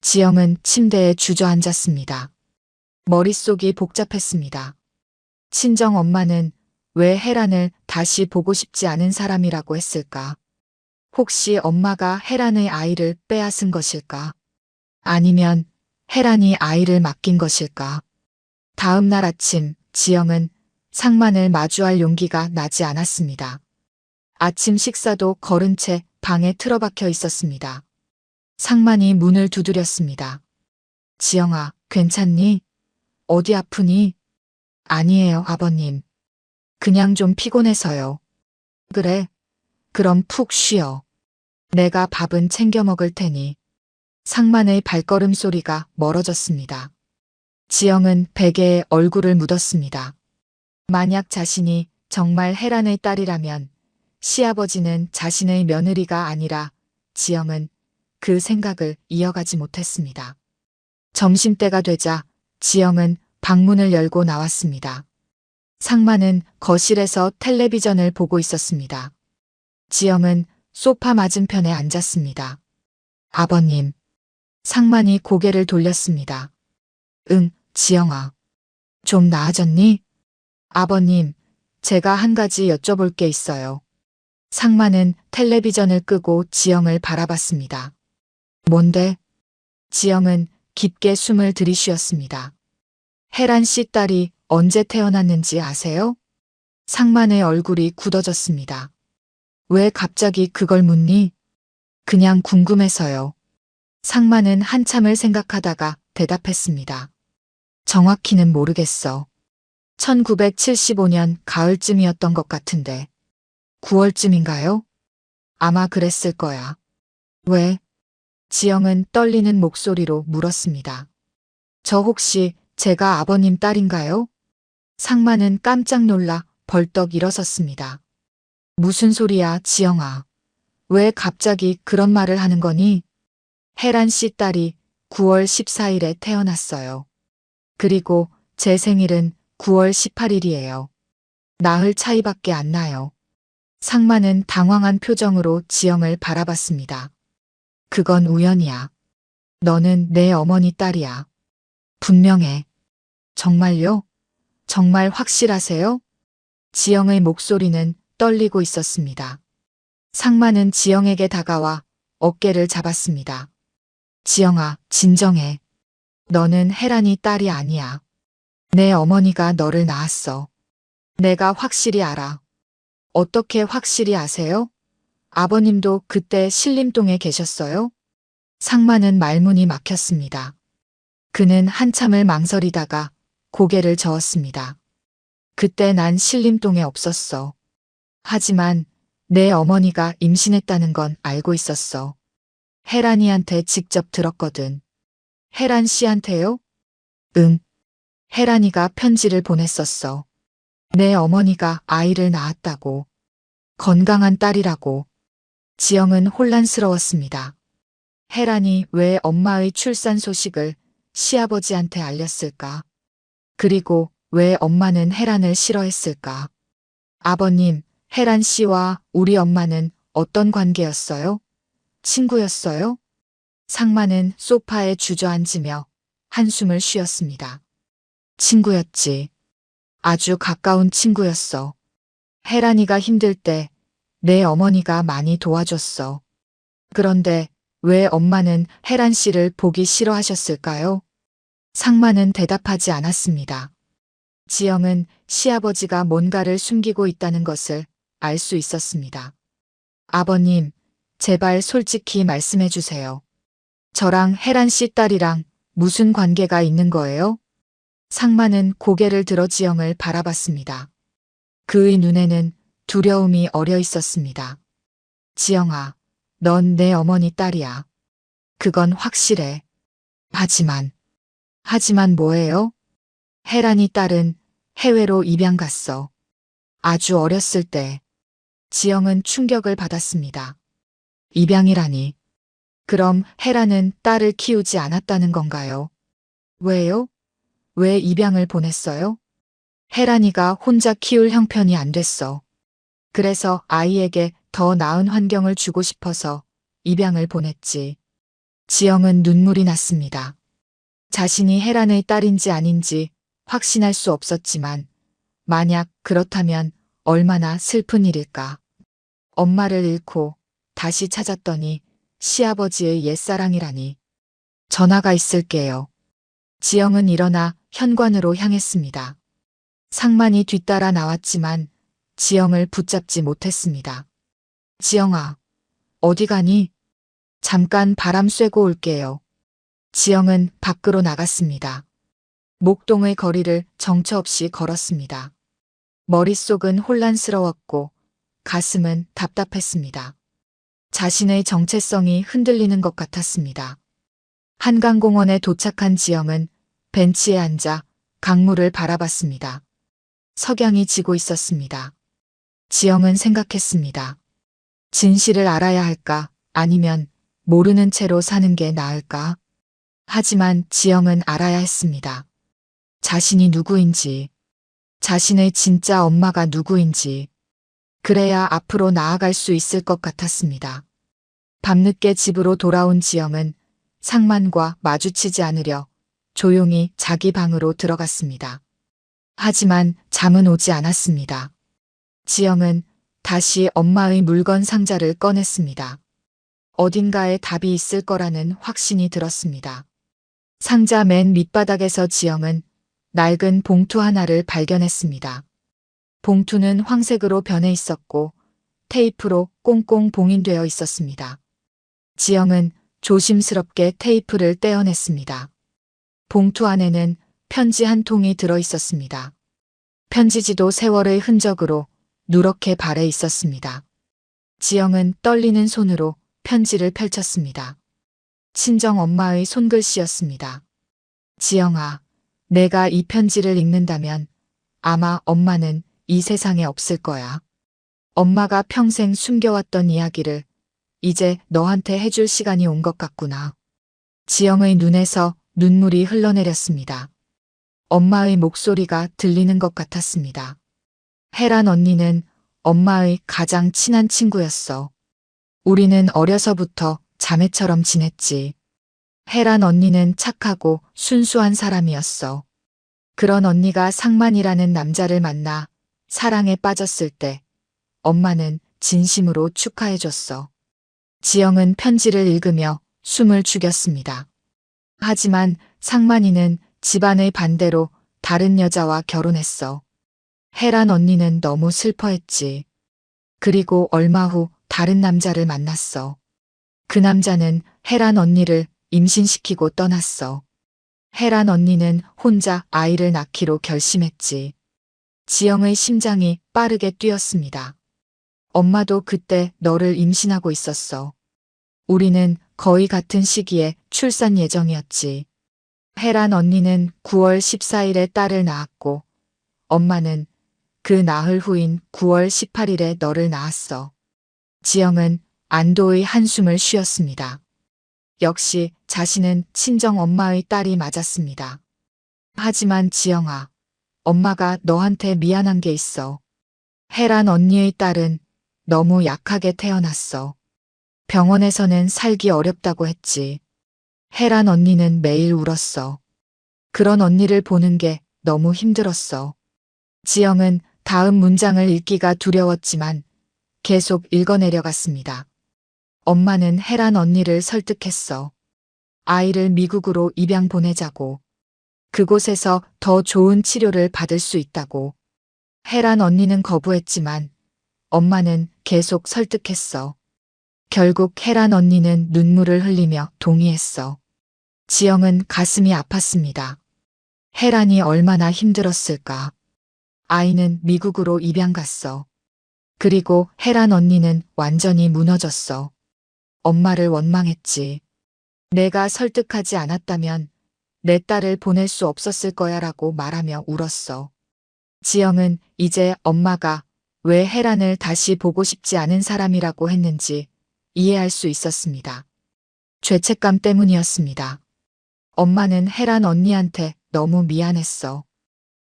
지영은 침대에 주저앉았습니다. 머릿속이 복잡했습니다. 친정 엄마는 왜 혜란을 다시 보고 싶지 않은 사람이라고 했을까? 혹시 엄마가 혜란의 아이를 빼앗은 것일까? 아니면 혜란이 아이를 맡긴 것일까? 다음 날 아침 지영은 상만을 마주할 용기가 나지 않았습니다. 아침 식사도 거른 채 방에 틀어박혀 있었습니다. 상만이 문을 두드렸습니다. 지영아, 괜찮니? 어디 아프니? 아니에요, 아버님. 그냥 좀 피곤해서요. 그래, 그럼 푹 쉬어. 내가 밥은 챙겨 먹을 테니. 상만의 발걸음 소리가 멀어졌습니다. 지영은 베개에 얼굴을 묻었습니다. 만약 자신이 정말 혜란의 딸이라면 시아버지는 자신의 며느리가 아니라 지영은 그 생각을 이어가지 못했습니다. 점심때가 되자 지영은 방문을 열고 나왔습니다. 상만은 거실에서 텔레비전을 보고 있었습니다. 지영은 소파 맞은편에 앉았습니다. 아버님. 상만이 고개를 돌렸습니다. 응, 지영아. 좀 나아졌니? 아버님, 제가 한 가지 여쭤볼 게 있어요. 상만은 텔레비전을 끄고 지영을 바라봤습니다. 뭔데? 지영은 깊게 숨을 들이쉬었습니다. 혜란 씨 딸이 언제 태어났는지 아세요? 상만의 얼굴이 굳어졌습니다. 왜 갑자기 그걸 묻니? 그냥 궁금해서요. 상만은 한참을 생각하다가 대답했습니다. 정확히는 모르겠어. 1975년 가을쯤이었던 것 같은데. 9월쯤인가요? 아마 그랬을 거야. 왜? 지영은 떨리는 목소리로 물었습니다. 저 혹시 제가 아버님 딸인가요? 상만은 깜짝 놀라 벌떡 일어섰습니다. 무슨 소리야, 지영아. 왜 갑자기 그런 말을 하는 거니? 혜란 씨 딸이 9월 14일에 태어났어요. 그리고 제 생일은 9월 18일이에요. 나흘 차이밖에 안 나요. 상만은 당황한 표정으로 지영을 바라봤습니다. 그건 우연이야. 너는 내 어머니 딸이야. 분명해. 정말요? 정말 확실하세요? 지영의 목소리는 떨리고 있었습니다. 상만은 지영에게 다가와 어깨를 잡았습니다. 지영아, 진정해. 너는 혜란이 딸이 아니야. 내 어머니가 너를 낳았어. 내가 확실히 알아. 어떻게 확실히 아세요? 아버님도 그때 신림동에 계셨어요? 상만은 말문이 막혔습니다. 그는 한참을 망설이다가 고개를 저었습니다. 그때 난 신림동에 없었어. 하지만 내 어머니가 임신했다는 건 알고 있었어. 혜란이한테 직접 들었거든. 혜란 씨한테요? 응. 혜란이가 편지를 보냈었어. 내 어머니가 아이를 낳았다고. 건강한 딸이라고. 지영은 혼란스러웠습니다. 혜란이 왜 엄마의 출산 소식을 시아버지한테 알렸을까? 그리고 왜 엄마는 혜란을 싫어했을까? 아버님, 혜란 씨와 우리 엄마는 어떤 관계였어요? 친구였어요? 상마는 소파에 주저앉으며 한숨을 쉬었습니다. 친구였지. 아주 가까운 친구였어. 혜란이가 힘들 때 내 어머니가 많이 도와줬어. 그런데 왜 엄마는 혜란 씨를 보기 싫어하셨을까요? 상마는 대답하지 않았습니다. 지영은 시아버지가 뭔가를 숨기고 있다는 것을 알 수 있었습니다. 아버님, 제발 솔직히 말씀해 주세요. 저랑 혜란 씨 딸이랑 무슨 관계가 있는 거예요? 상마는 고개를 들어 지영을 바라봤습니다. 그의 눈에는 두려움이 어려 있었습니다. 지영아, 넌 내 어머니 딸이야. 그건 확실해. 하지만 뭐예요? 혜란이 딸은 해외로 입양 갔어. 아주 어렸을 때. 지영은 충격을 받았습니다. 입양이라니. 그럼 혜란은 딸을 키우지 않았다는 건가요? 왜요? 왜 입양을 보냈어요? 혜란이가 혼자 키울 형편이 안 됐어. 그래서 아이에게 더 나은 환경을 주고 싶어서 입양을 보냈지. 지영은 눈물이 났습니다. 자신이 혜란의 딸인지 아닌지 확신할 수 없었지만 만약 그렇다면 얼마나 슬픈 일일까. 엄마를 잃고 다시 찾았더니 시아버지의 옛사랑이라니. 전화가 있을게요. 지영은 일어나 현관으로 향했습니다. 상만이 뒤따라 나왔지만 지영을 붙잡지 못했습니다. 지영아, 어디 가니? 잠깐 바람 쐬고 올게요. 지영은 밖으로 나갔습니다. 목동의 거리를 정처 없이 걸었습니다. 머릿속은 혼란스러웠고 가슴은 답답했습니다. 자신의 정체성이 흔들리는 것 같았습니다. 한강공원에 도착한 지영은 벤치에 앉아 강물을 바라봤습니다. 석양이 지고 있었습니다. 지영은 생각했습니다. 진실을 알아야 할까? 아니면 모르는 채로 사는 게 나을까? 하지만 지영은 알아야 했습니다. 자신이 누구인지, 자신의 진짜 엄마가 누구인지, 그래야 앞으로 나아갈 수 있을 것 같았습니다. 밤늦게 집으로 돌아온 지영은 상만과 마주치지 않으려 조용히 자기 방으로 들어갔습니다. 하지만 잠은 오지 않았습니다. 지영은 다시 엄마의 물건 상자를 꺼냈습니다. 어딘가에 답이 있을 거라는 확신이 들었습니다. 상자 맨 밑바닥에서 지영은 낡은 봉투 하나를 발견했습니다. 봉투는 황색으로 변해 있었고 테이프로 꽁꽁 봉인되어 있었습니다. 지영은 조심스럽게 테이프를 떼어냈습니다. 봉투 안에는 편지 한 통이 들어 있었습니다. 편지지도 세월의 흔적으로 누렇게 발해 있었습니다. 지영은 떨리는 손으로 편지를 펼쳤습니다. 친정 엄마의 손글씨였습니다. 지영아, 내가 이 편지를 읽는다면 아마 엄마는 이 세상에 없을 거야. 엄마가 평생 숨겨왔던 이야기를 이제 너한테 해줄 시간이 온 것 같구나. 지영의 눈에서 눈물이 흘러내렸습니다. 엄마의 목소리가 들리는 것 같았습니다. 혜란 언니는 엄마의 가장 친한 친구였어. 우리는 어려서부터 자매처럼 지냈지. 혜란 언니는 착하고 순수한 사람이었어. 그런 언니가 상만이라는 남자를 만나 사랑에 빠졌을 때 엄마는 진심으로 축하해줬어. 지영은 편지를 읽으며 숨을 죽였습니다. 하지만 상만이는 집안의 반대로 다른 여자와 결혼했어. 혜란 언니는 너무 슬퍼했지. 그리고 얼마 후 다른 남자를 만났어. 그 남자는 혜란 언니를 임신시키고 떠났어. 혜란 언니는 혼자 아이를 낳기로 결심했지. 지영의 심장이 빠르게 뛰었습니다. 엄마도 그때 너를 임신하고 있었어. 우리는 거의 같은 시기에 출산 예정이었지. 혜란 언니는 9월 14일에 딸을 낳았고 엄마는 그 나흘 후인 9월 18일에 너를 낳았어. 지영은 안도의 한숨을 쉬었습니다. 역시 자신은 친정 엄마의 딸이 맞았습니다. 하지만 지영아, 엄마가 너한테 미안한 게 있어. 혜란 언니의 딸은 너무 약하게 태어났어. 병원에서는 살기 어렵다고 했지. 혜란 언니는 매일 울었어. 그런 언니를 보는 게 너무 힘들었어. 지영은 다음 문장을 읽기가 두려웠지만 계속 읽어내려갔습니다. 엄마는 혜란 언니를 설득했어. 아이를 미국으로 입양 보내자고. 그곳에서 더 좋은 치료를 받을 수 있다고. 혜란 언니는 거부했지만 엄마는 계속 설득했어. 결국 혜란 언니는 눈물을 흘리며 동의했어. 지영은 가슴이 아팠습니다. 혜란이 얼마나 힘들었을까. 아이는 미국으로 입양 갔어. 그리고 혜란 언니는 완전히 무너졌어. 엄마를 원망했지. 내가 설득하지 않았다면 내 딸을 보낼 수 없었을 거야라고 말하며 울었어. 지영은 이제 엄마가 왜 혜란을 다시 보고 싶지 않은 사람이라고 했는지 이해할 수 있었습니다. 죄책감 때문이었습니다. 엄마는 혜란 언니한테 너무 미안했어.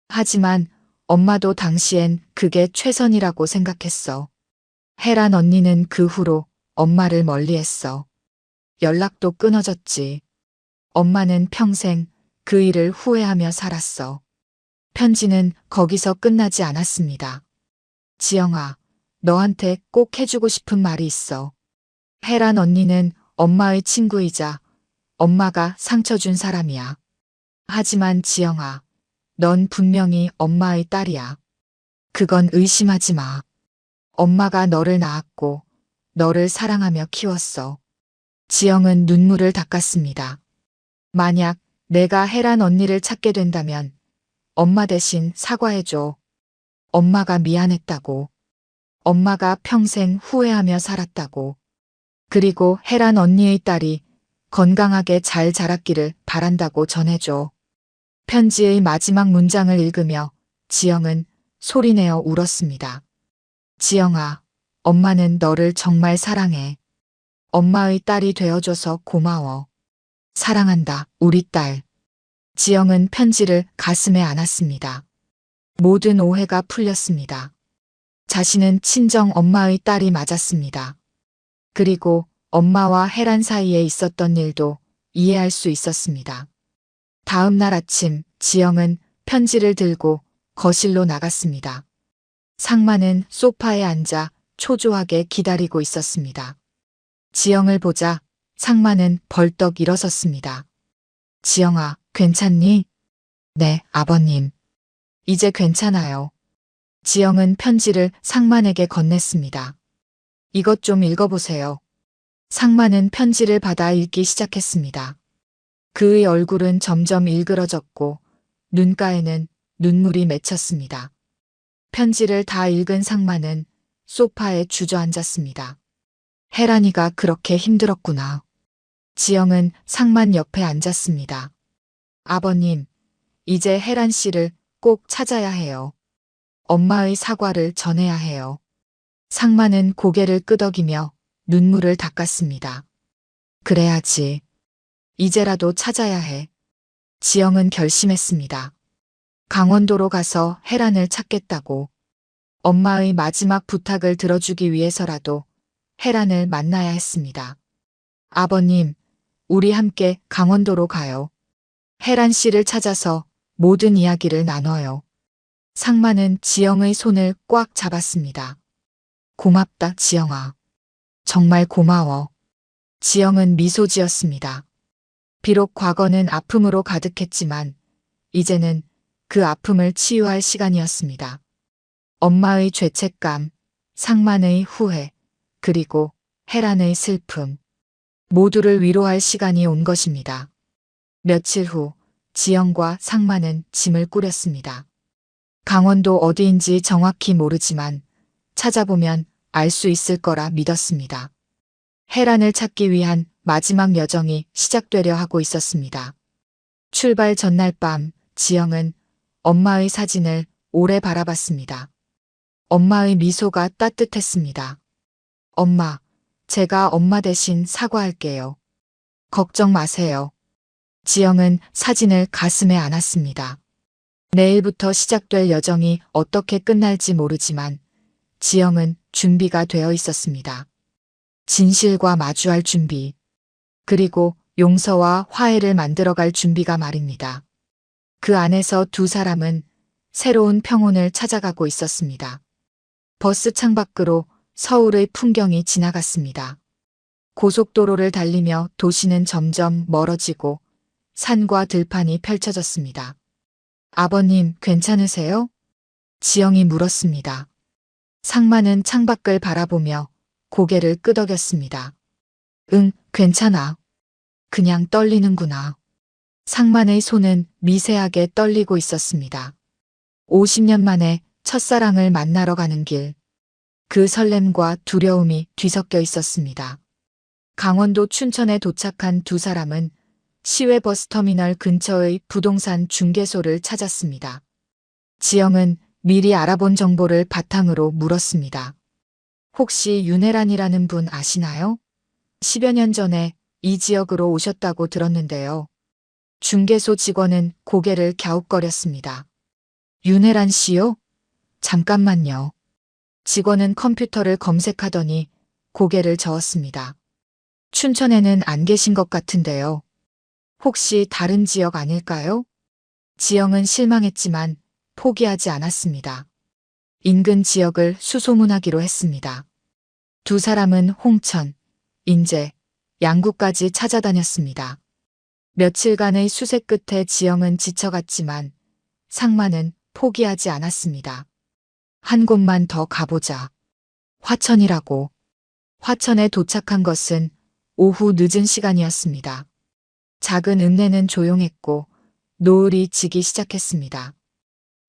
하지만 엄마도 당시엔 그게 최선이라고 생각했어. 혜란 언니는 그 후로 엄마를 멀리했어. 연락도 끊어졌지. 엄마는 평생 그 일을 후회하며 살았어. 편지는 거기서 끝나지 않았습니다. 지영아, 너한테 꼭 해주고 싶은 말이 있어. 혜란 언니는 엄마의 친구이자 엄마가 상처 준 사람이야. 하지만 지영아, 넌 분명히 엄마의 딸이야. 그건 의심하지 마. 엄마가 너를 낳았고 너를 사랑하며 키웠어. 지영은 눈물을 닦았습니다. 만약 내가 혜란 언니를 찾게 된다면 엄마 대신 사과해줘. 엄마가 미안했다고. 엄마가 평생 후회하며 살았다고. 그리고 혜란 언니의 딸이 건강하게 잘 자랐기를 바란다고 전해줘. 편지의 마지막 문장을 읽으며 지영은 소리내어 울었습니다. 지영아, 엄마는 너를 정말 사랑해. 엄마의 딸이 되어줘서 고마워. 사랑한다, 우리 딸. 지영은 편지를 가슴에 안았습니다. 모든 오해가 풀렸습니다. 자신은 친정 엄마의 딸이 맞았습니다. 그리고 엄마와 혜란 사이에 있었던 일도 이해할 수 있었습니다. 다음 날 아침 지영은 편지를 들고 거실로 나갔습니다. 상마는 소파에 앉아 초조하게 기다리고 있었습니다. 지영을 보자 상마는 벌떡 일어섰습니다. 지영아, 괜찮니? 네, 아버님. 이제 괜찮아요. 지영은 편지를 상만에게 건넸습니다. 이것 좀 읽어보세요. 상만은 편지를 받아 읽기 시작했습니다. 그의 얼굴은 점점 일그러졌고 눈가에는 눈물이 맺혔습니다. 편지를 다 읽은 상만은 소파에 주저앉았습니다. 혜란이가 그렇게 힘들었구나. 지영은 상만 옆에 앉았습니다. 아버님, 이제 혜란 씨를 꼭 찾아야 해요. 엄마의 사과를 전해야 해요. 상만은 고개를 끄덕이며 눈물을 닦았습니다. 그래야지. 이제라도 찾아야 해. 지영은 결심했습니다. 강원도로 가서 혜란을 찾겠다고. 엄마의 마지막 부탁을 들어주기 위해서라도 혜란을 만나야 했습니다. 아버님, 우리 함께 강원도로 가요. 혜란 씨를 찾아서 모든 이야기를 나눠요. 상마는 지영의 손을 꽉 잡았습니다. 고맙다, 지영아. 정말 고마워. 지영은 미소 지었습니다. 비록 과거는 아픔으로 가득했지만 이제는 그 아픔을 치유할 시간이었습니다. 엄마의 죄책감, 상만의 후회, 그리고 혜란의 슬픔. 모두를 위로할 시간이 온 것입니다. 며칠 후 지영과 상만은 짐을 꾸렸습니다. 강원도 어디인지 정확히 모르지만 찾아보면 알 수 있을 거라 믿었습니다. 혜란을 찾기 위한 마지막 여정이 시작되려 하고 있었습니다. 출발 전날 밤 지영은 엄마의 사진을 오래 바라봤습니다. 엄마의 미소가 따뜻했습니다. 엄마, 제가 엄마 대신 사과할게요. 걱정 마세요. 지영은 사진을 가슴에 안았습니다. 내일부터 시작될 여정이 어떻게 끝날지 모르지만 지영은 준비가 되어 있었습니다. 진실과 마주할 준비, 그리고 용서와 화해를 만들어갈 준비가 말입니다. 그 안에서 두 사람은 새로운 평온을 찾아가고 있었습니다. 버스 창밖으로 서울의 풍경이 지나갔습니다. 고속도로를 달리며 도시는 점점 멀어지고 산과 들판이 펼쳐졌습니다. 아버님, 괜찮으세요? 지영이 물었습니다. 상만은 창밖을 바라보며 고개를 끄덕였습니다. 응, 괜찮아. 그냥 떨리는구나. 상만의 손은 미세하게 떨리고 있었습니다. 50년 만에 첫사랑을 만나러 가는 길. 그 설렘과 두려움이 뒤섞여 있었습니다. 강원도 춘천에 도착한 두 사람은 시외버스터미널 근처의 부동산 중개소를 찾았습니다. 지영은 미리 알아본 정보를 바탕으로 물었습니다. 혹시 윤혜란이라는 분 아시나요? 10여 년 전에 이 지역으로 오셨다고 들었는데요. 중개소 직원은 고개를 갸웃거렸습니다. 윤혜란 씨요? 잠깐만요. 직원은 컴퓨터를 검색하더니 고개를 저었습니다. 춘천에는 안 계신 것 같은데요. 혹시 다른 지역 아닐까요? 지영은 실망했지만 포기하지 않았습니다. 인근 지역을 수소문하기로 했습니다. 두 사람은 홍천, 인제, 양구까지 찾아다녔습니다. 며칠간의 수색 끝에 지영은 지쳐갔지만 상만은 포기하지 않았습니다. 한 곳만 더 가보자. 화천이라고. 화천에 도착한 것은 오후 늦은 시간이었습니다. 작은 읍내는 조용했고 노을이 지기 시작했습니다.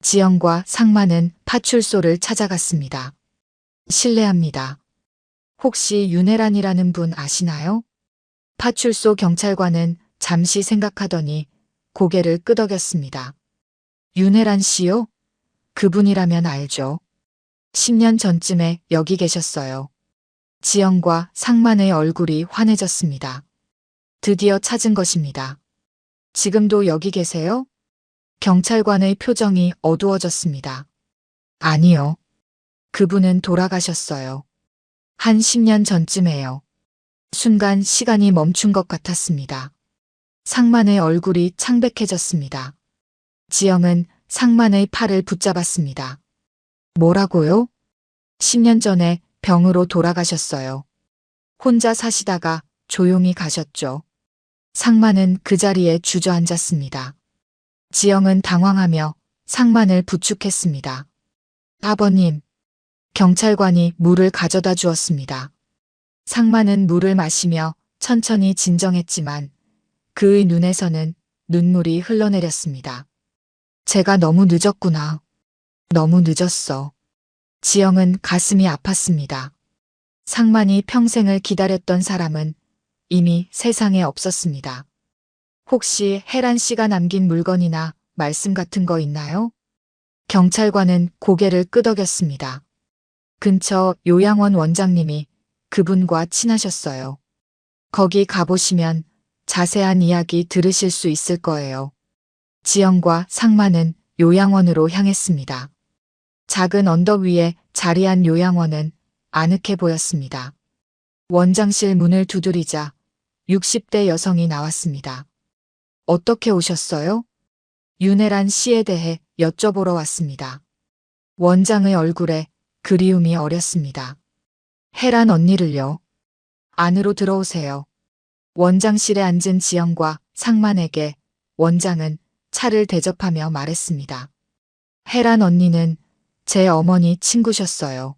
지영과 상만은 파출소를 찾아갔습니다. 실례합니다. 혹시 윤혜란이라는 분 아시나요? 파출소 경찰관은 잠시 생각하더니 고개를 끄덕였습니다. 윤혜란 씨요? 그분이라면 알죠. 10년 전쯤에 여기 계셨어요. 지영과 상만의 얼굴이 환해졌습니다. 드디어 찾은 것입니다. 지금도 여기 계세요? 경찰관의 표정이 어두워졌습니다. 아니요. 그분은 돌아가셨어요. 한 10년 전쯤에요. 순간 시간이 멈춘 것 같았습니다. 상만의 얼굴이 창백해졌습니다. 지영은 상만의 팔을 붙잡았습니다. 뭐라고요? 10년 전에 병으로 돌아가셨어요. 혼자 사시다가 조용히 가셨죠. 상만은 그 자리에 주저앉았습니다. 지영은 당황하며 상만을 부축했습니다. 아버님. 경찰관이 물을 가져다 주었습니다. 상만은 물을 마시며 천천히 진정했지만 그의 눈에서는 눈물이 흘러내렸습니다. 제가 너무 늦었구나. 너무 늦었어. 지영은 가슴이 아팠습니다. 상만이 평생을 기다렸던 사람은 이미 세상에 없었습니다. 혹시 혜란 씨가 남긴 물건이나 말씀 같은 거 있나요? 경찰관은 고개를 끄덕였습니다. 근처 요양원 원장님이 그분과 친하셨어요. 거기 가보시면 자세한 이야기 들으실 수 있을 거예요. 지영과 상만은 요양원으로 향했습니다. 작은 언덕 위에 자리한 요양원은 아늑해 보였습니다. 원장실 문을 두드리자 60대 여성이 나왔습니다. 어떻게 오셨어요? 윤혜란 씨에 대해 여쭤보러 왔습니다. 원장의 얼굴에 그리움이 어렸습니다. 혜란 언니를요. 안으로 들어오세요. 원장실에 앉은 지영과 상만에게 원장은 차를 대접하며 말했습니다. 혜란 언니는 제 어머니 친구셨어요.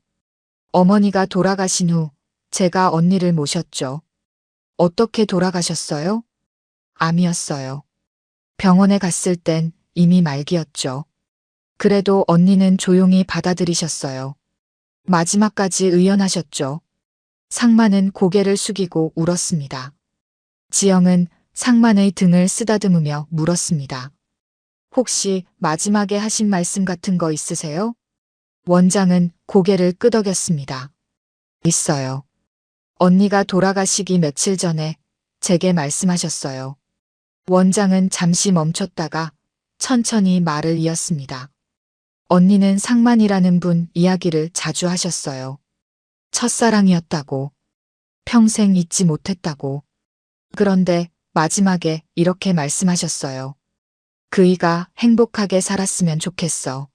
어머니가 돌아가신 후 제가 언니를 모셨죠. 어떻게 돌아가셨어요? 암이었어요. 병원에 갔을 땐 이미 말기였죠. 그래도 언니는 조용히 받아들이셨어요. 마지막까지 의연하셨죠. 상만은 고개를 숙이고 울었습니다. 지영은 상만의 등을 쓰다듬으며 물었습니다. 혹시 마지막에 하신 말씀 같은 거 있으세요? 원장은 고개를 끄덕였습니다. 있어요. 언니가 돌아가시기 며칠 전에 제게 말씀하셨어요. 원장은 잠시 멈췄다가 천천히 말을 이었습니다. 언니는 상만이라는 분 이야기를 자주 하셨어요. 첫사랑이었다고, 평생 잊지 못했다고. 그런데 마지막에 이렇게 말씀하셨어요. 그이가 행복하게 살았으면 좋겠어.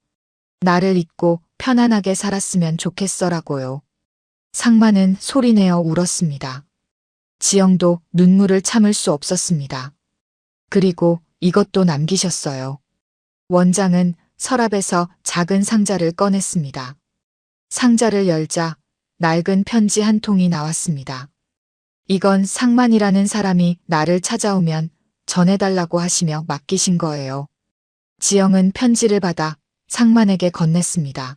나를 잊고 편안하게 살았으면 좋겠어라고요. 상만은 소리내어 울었습니다. 지영도 눈물을 참을 수 없었습니다. 그리고 이것도 남기셨어요. 원장은 서랍에서 작은 상자를 꺼냈습니다. 상자를 열자 낡은 편지 한 통이 나왔습니다. 이건 상만이라는 사람이 나를 찾아오면 전해달라고 하시며 맡기신 거예요. 지영은 편지를 받아 상만에게 건넸습니다.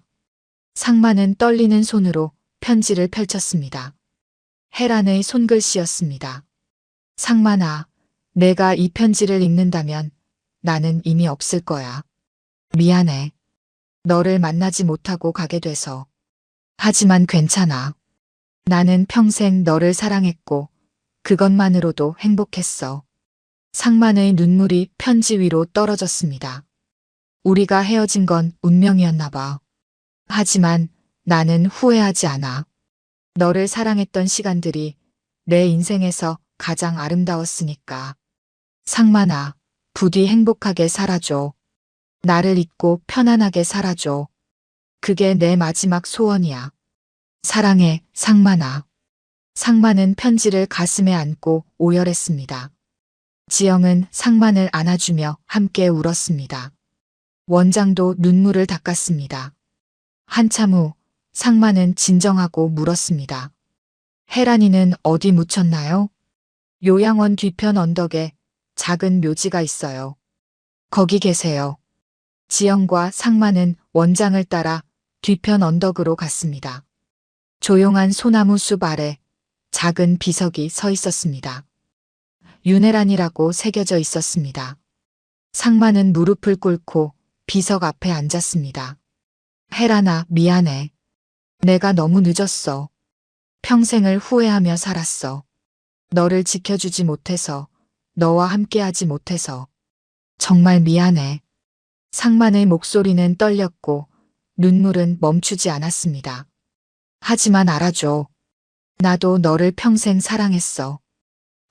상만은 떨리는 손으로 편지를 펼쳤습니다. 혜란의 손글씨였습니다. 상만아, 내가 이 편지를 읽는다면 나는 이미 없을 거야. 미안해. 너를 만나지 못하고 가게 돼서. 하지만 괜찮아. 나는 평생 너를 사랑했고 그것만으로도 행복했어. 상만의 눈물이 편지 위로 떨어졌습니다. 우리가 헤어진 건 운명이었나 봐. 하지만 나는 후회하지 않아. 너를 사랑했던 시간들이 내 인생에서 가장 아름다웠으니까. 상만아, 부디 행복하게 살아줘. 나를 잊고 편안하게 살아줘. 그게 내 마지막 소원이야. 사랑해, 상만아. 상만은 편지를 가슴에 안고 오열했습니다. 지영은 상만을 안아주며 함께 울었습니다. 원장도 눈물을 닦았습니다. 한참 후 상만은 진정하고 물었습니다. 혜란이는 어디 묻혔나요? 요양원 뒤편 언덕에 작은 묘지가 있어요. 거기 계세요. 지영과 상만은 원장을 따라 뒤편 언덕으로 갔습니다. 조용한 소나무 숲 아래 작은 비석이 서 있었습니다. 윤혜란이라고 새겨져 있었습니다. 상만은 무릎을 꿇고 비석 앞에 앉았습니다. 혜란아, 미안해. 내가 너무 늦었어. 평생을 후회하며 살았어. 너를 지켜주지 못해서, 너와 함께하지 못해서. 정말 미안해. 상만의 목소리는 떨렸고 눈물은 멈추지 않았습니다. 하지만 알아줘. 나도 너를 평생 사랑했어.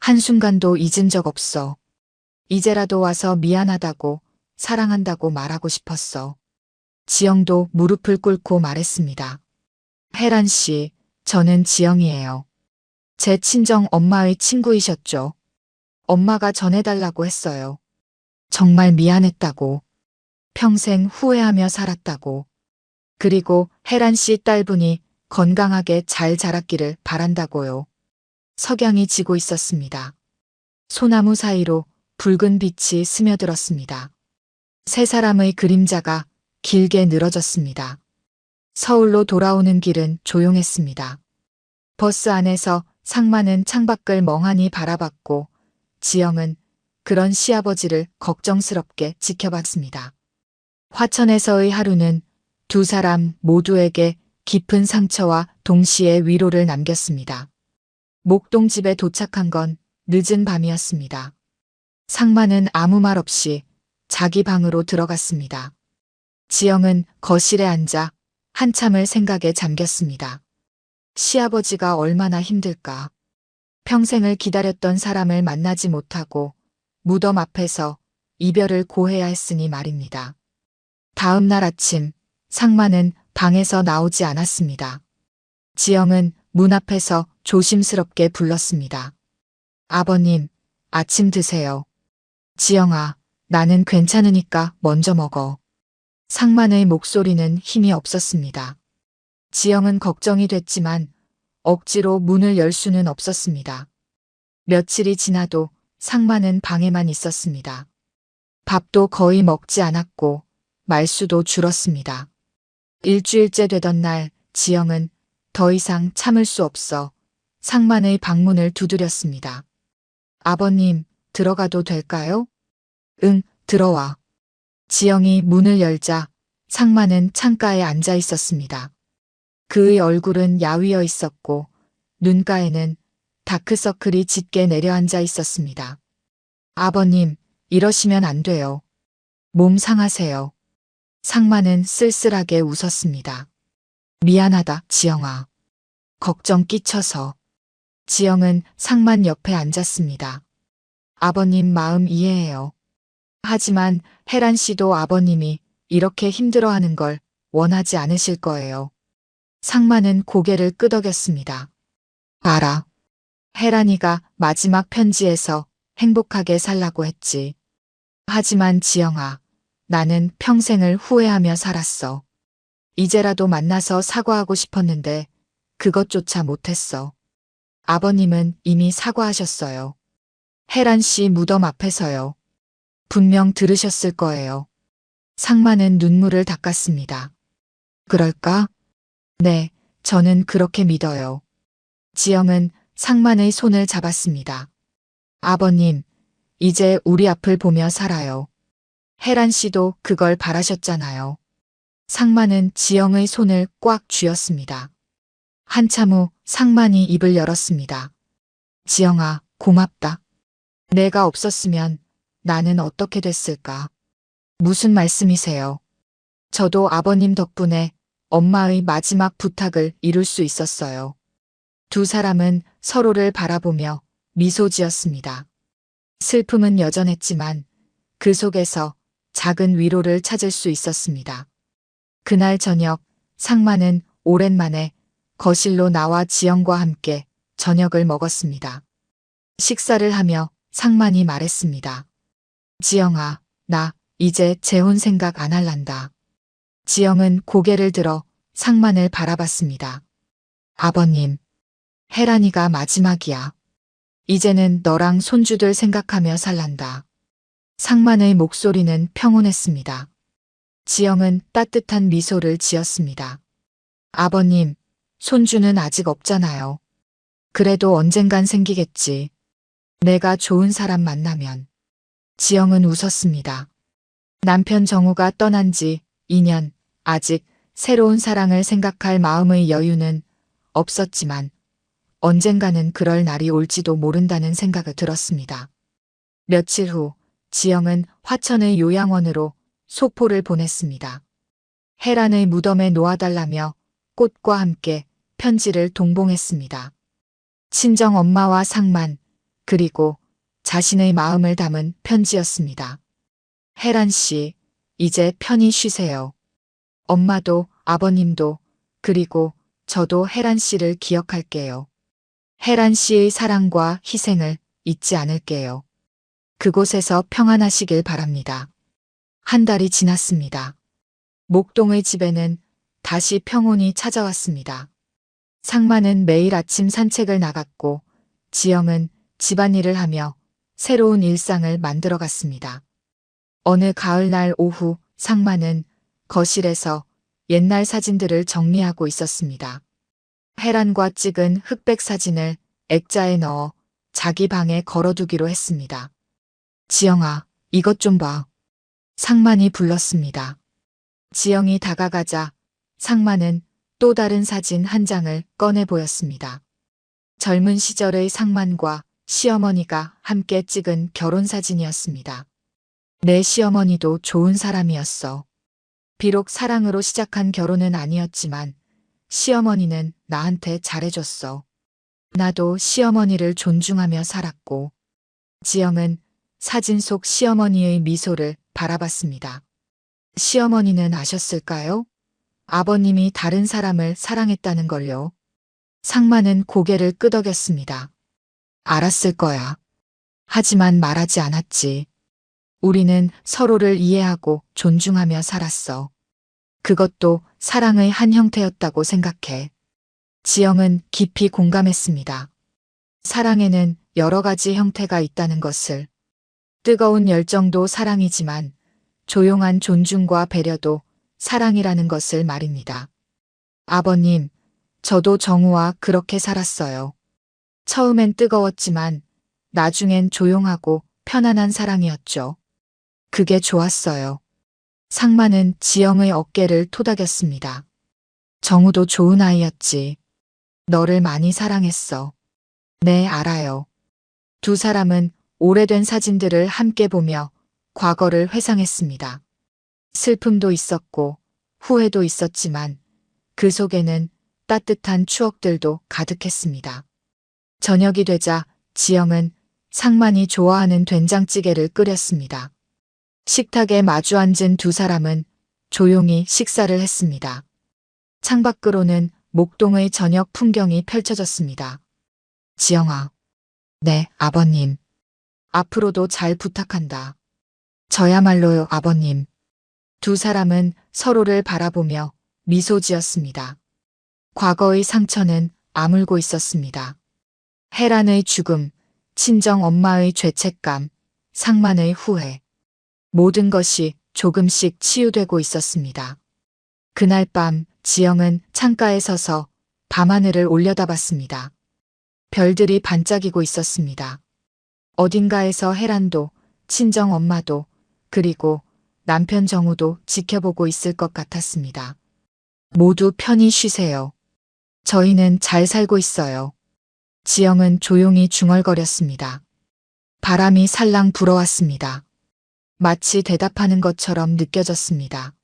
한순간도 잊은 적 없어. 이제라도 와서 미안하다고, 사랑한다고 말하고 싶었어. 지영도 무릎을 꿇고 말했습니다. 혜란 씨, 저는 지영이에요. 제 친정 엄마의 친구이셨죠. 엄마가 전해달라고 했어요. 정말 미안했다고. 평생 후회하며 살았다고. 그리고 혜란 씨 딸분이 건강하게 잘 자랐기를 바란다고요. 석양이 지고 있었습니다. 소나무 사이로 붉은 빛이 스며들었습니다. 세 사람의 그림자가 길게 늘어졌습니다. 서울로 돌아오는 길은 조용했습니다. 버스 안에서 상만은 창밖을 멍하니 바라봤고 지영은 그런 시아버지를 걱정스럽게 지켜봤습니다. 화천에서의 하루는 두 사람 모두에게 깊은 상처와 동시에 위로를 남겼습니다. 목동집에 도착한 건 늦은 밤이었습니다. 상만은 아무 말 없이 자기 방으로 들어갔습니다. 지영은 거실에 앉아 한참을 생각에 잠겼습니다. 시아버지가 얼마나 힘들까. 평생을 기다렸던 사람을 만나지 못하고 무덤 앞에서 이별을 고해야 했으니 말입니다. 다음 날 아침 상만은 방에서 나오지 않았습니다. 지영은 문 앞에서 조심스럽게 불렀습니다. 아버님, 아침 드세요. 지영아, 나는 괜찮으니까 먼저 먹어. 상만의 목소리는 힘이 없었습니다. 지영은 걱정이 됐지만 억지로 문을 열 수는 없었습니다. 며칠이 지나도 상만은 방에만 있었습니다. 밥도 거의 먹지 않았고 말수도 줄었습니다. 일주일째 되던 날 지영은 더 이상 참을 수 없어 상만의 방문을 두드렸습니다. 아버님, 들어가도 될까요? 응, 들어와. 지영이 문을 열자 상만은 창가에 앉아 있었습니다. 그의 얼굴은 야위어 있었고 눈가에는 다크서클이 짙게 내려앉아 있었습니다. 아버님, 이러시면 안 돼요. 몸 상하세요. 상만은 쓸쓸하게 웃었습니다. 미안하다, 지영아. 걱정 끼쳐서. 지영은 상만 옆에 앉았습니다. 아버님 마음 이해해요. 하지만 혜란 씨도 아버님이 이렇게 힘들어하는 걸 원하지 않으실 거예요. 상만은 고개를 끄덕였습니다. 알아. 혜란이가 마지막 편지에서 행복하게 살라고 했지. 하지만 지영아, 나는 평생을 후회하며 살았어. 이제라도 만나서 사과하고 싶었는데 그것조차 못했어. 아버님은 이미 사과하셨어요. 혜란 씨 무덤 앞에서요. 분명 들으셨을 거예요. 상만은 눈물을 닦았습니다. 그럴까? 네, 저는 그렇게 믿어요. 지영은 상만의 손을 잡았습니다. 아버님, 이제 우리 앞을 보며 살아요. 혜란 씨도 그걸 바라셨잖아요. 상만은 지영의 손을 꽉 쥐었습니다. 한참 후 상만이 입을 열었습니다. 지영아, 고맙다. 내가 없었으면 나는 어떻게 됐을까? 무슨 말씀이세요? 저도 아버님 덕분에 엄마의 마지막 부탁을 이룰 수 있었어요. 두 사람은 서로를 바라보며 미소 지었습니다. 슬픔은 여전했지만 그 속에서 작은 위로를 찾을 수 있었습니다. 그날 저녁 상만은 오랜만에 거실로 나와 지영과 함께 저녁을 먹었습니다. 식사를 하며 상만이 말했습니다. 지영아, 나 이제 재혼 생각 안 할란다. 지영은 고개를 들어 상만을 바라봤습니다. 아버님, 혜란이가 마지막이야. 이제는 너랑 손주들 생각하며 살란다. 상만의 목소리는 평온했습니다. 지영은 따뜻한 미소를 지었습니다. 아버님, 손주는 아직 없잖아요. 그래도 언젠간 생기겠지. 내가 좋은 사람 만나면. 지영은 웃었습니다. 남편 정우가 떠난 지 2년, 아직 새로운 사랑을 생각할 마음의 여유는 없었지만 언젠가는 그럴 날이 올지도 모른다는 생각이 들었습니다. 며칠 후 지영은 화천의 요양원으로 소포를 보냈습니다. 혜란의 무덤에 놓아달라며 꽃과 함께 편지를 동봉했습니다. 친정 엄마와 상만, 그리고 자신의 마음을 담은 편지였습니다. 혜란 씨, 이제 편히 쉬세요. 엄마도 아버님도 그리고 저도 혜란 씨를 기억할게요. 혜란 씨의 사랑과 희생을 잊지 않을게요. 그곳에서 평안하시길 바랍니다. 한 달이 지났습니다. 목동의 집에는 다시 평온이 찾아왔습니다. 상만은 매일 아침 산책을 나갔고 지영은 집안일을 하며 새로운 일상을 만들어갔습니다. 어느 가을날 오후 상만은 거실에서 옛날 사진들을 정리하고 있었습니다. 혜란과 찍은 흑백 사진을 액자에 넣어 자기 방에 걸어두기로 했습니다. 지영아, 이것 좀 봐. 상만이 불렀습니다. 지영이 다가가자 상만은 또 다른 사진 한 장을 꺼내 보였습니다. 젊은 시절의 상만과 시어머니가 함께 찍은 결혼사진이었습니다. 내 시어머니도 좋은 사람이었어. 비록 사랑으로 시작한 결혼은 아니었지만 시어머니는 나한테 잘해줬어. 나도 시어머니를 존중하며 살았고. 지영은 사진 속 시어머니의 미소를 바라봤습니다. 시어머니는 아셨을까요? 아버님이 다른 사람을 사랑했다는 걸요. 상만은 고개를 끄덕였습니다. 알았을 거야. 하지만 말하지 않았지. 우리는 서로를 이해하고 존중하며 살았어. 그것도 사랑의 한 형태였다고 생각해. 지영은 깊이 공감했습니다. 사랑에는 여러 가지 형태가 있다는 것을. 뜨거운 열정도 사랑이지만 조용한 존중과 배려도 사랑이라는 것을 말입니다. 아버님, 저도 정우와 그렇게 살았어요. 처음엔 뜨거웠지만 나중엔 조용하고 편안한 사랑이었죠. 그게 좋았어요. 상만은 지영의 어깨를 토닥였습니다. 정우도 좋은 아이였지. 너를 많이 사랑했어. 네, 알아요. 두 사람은 오래된 사진들을 함께 보며 과거를 회상했습니다. 슬픔도 있었고 후회도 있었지만 그 속에는 따뜻한 추억들도 가득했습니다. 저녁이 되자 지영은 상만이 좋아하는 된장찌개를 끓였습니다. 식탁에 마주 앉은 두 사람은 조용히 식사를 했습니다. 창밖으로는 목동의 저녁 풍경이 펼쳐졌습니다. 지영아. 네, 아버님. 앞으로도 잘 부탁한다. 저야말로요, 아버님. 두 사람은 서로를 바라보며 미소 지었습니다. 과거의 상처는 아물고 있었습니다. 혜란의 죽음, 친정 엄마의 죄책감, 상만의 후회. 모든 것이 조금씩 치유되고 있었습니다. 그날 밤 지영은 창가에 서서 밤하늘을 올려다봤습니다. 별들이 반짝이고 있었습니다. 어딘가에서 혜란도, 친정 엄마도, 그리고 남편 정우도 지켜보고 있을 것 같았습니다. 모두 편히 쉬세요. 저희는 잘 살고 있어요. 지영은 조용히 중얼거렸습니다. 바람이 살랑 불어왔습니다. 마치 대답하는 것처럼 느껴졌습니다.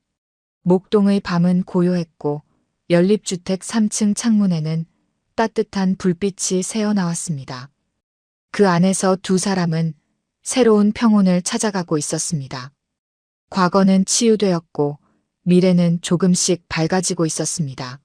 목동의 밤은 고요했고 연립주택 3층 창문에는 따뜻한 불빛이 새어나왔습니다. 그 안에서 두 사람은 새로운 평온을 찾아가고 있었습니다. 과거는 치유되었고 미래는 조금씩 밝아지고 있었습니다.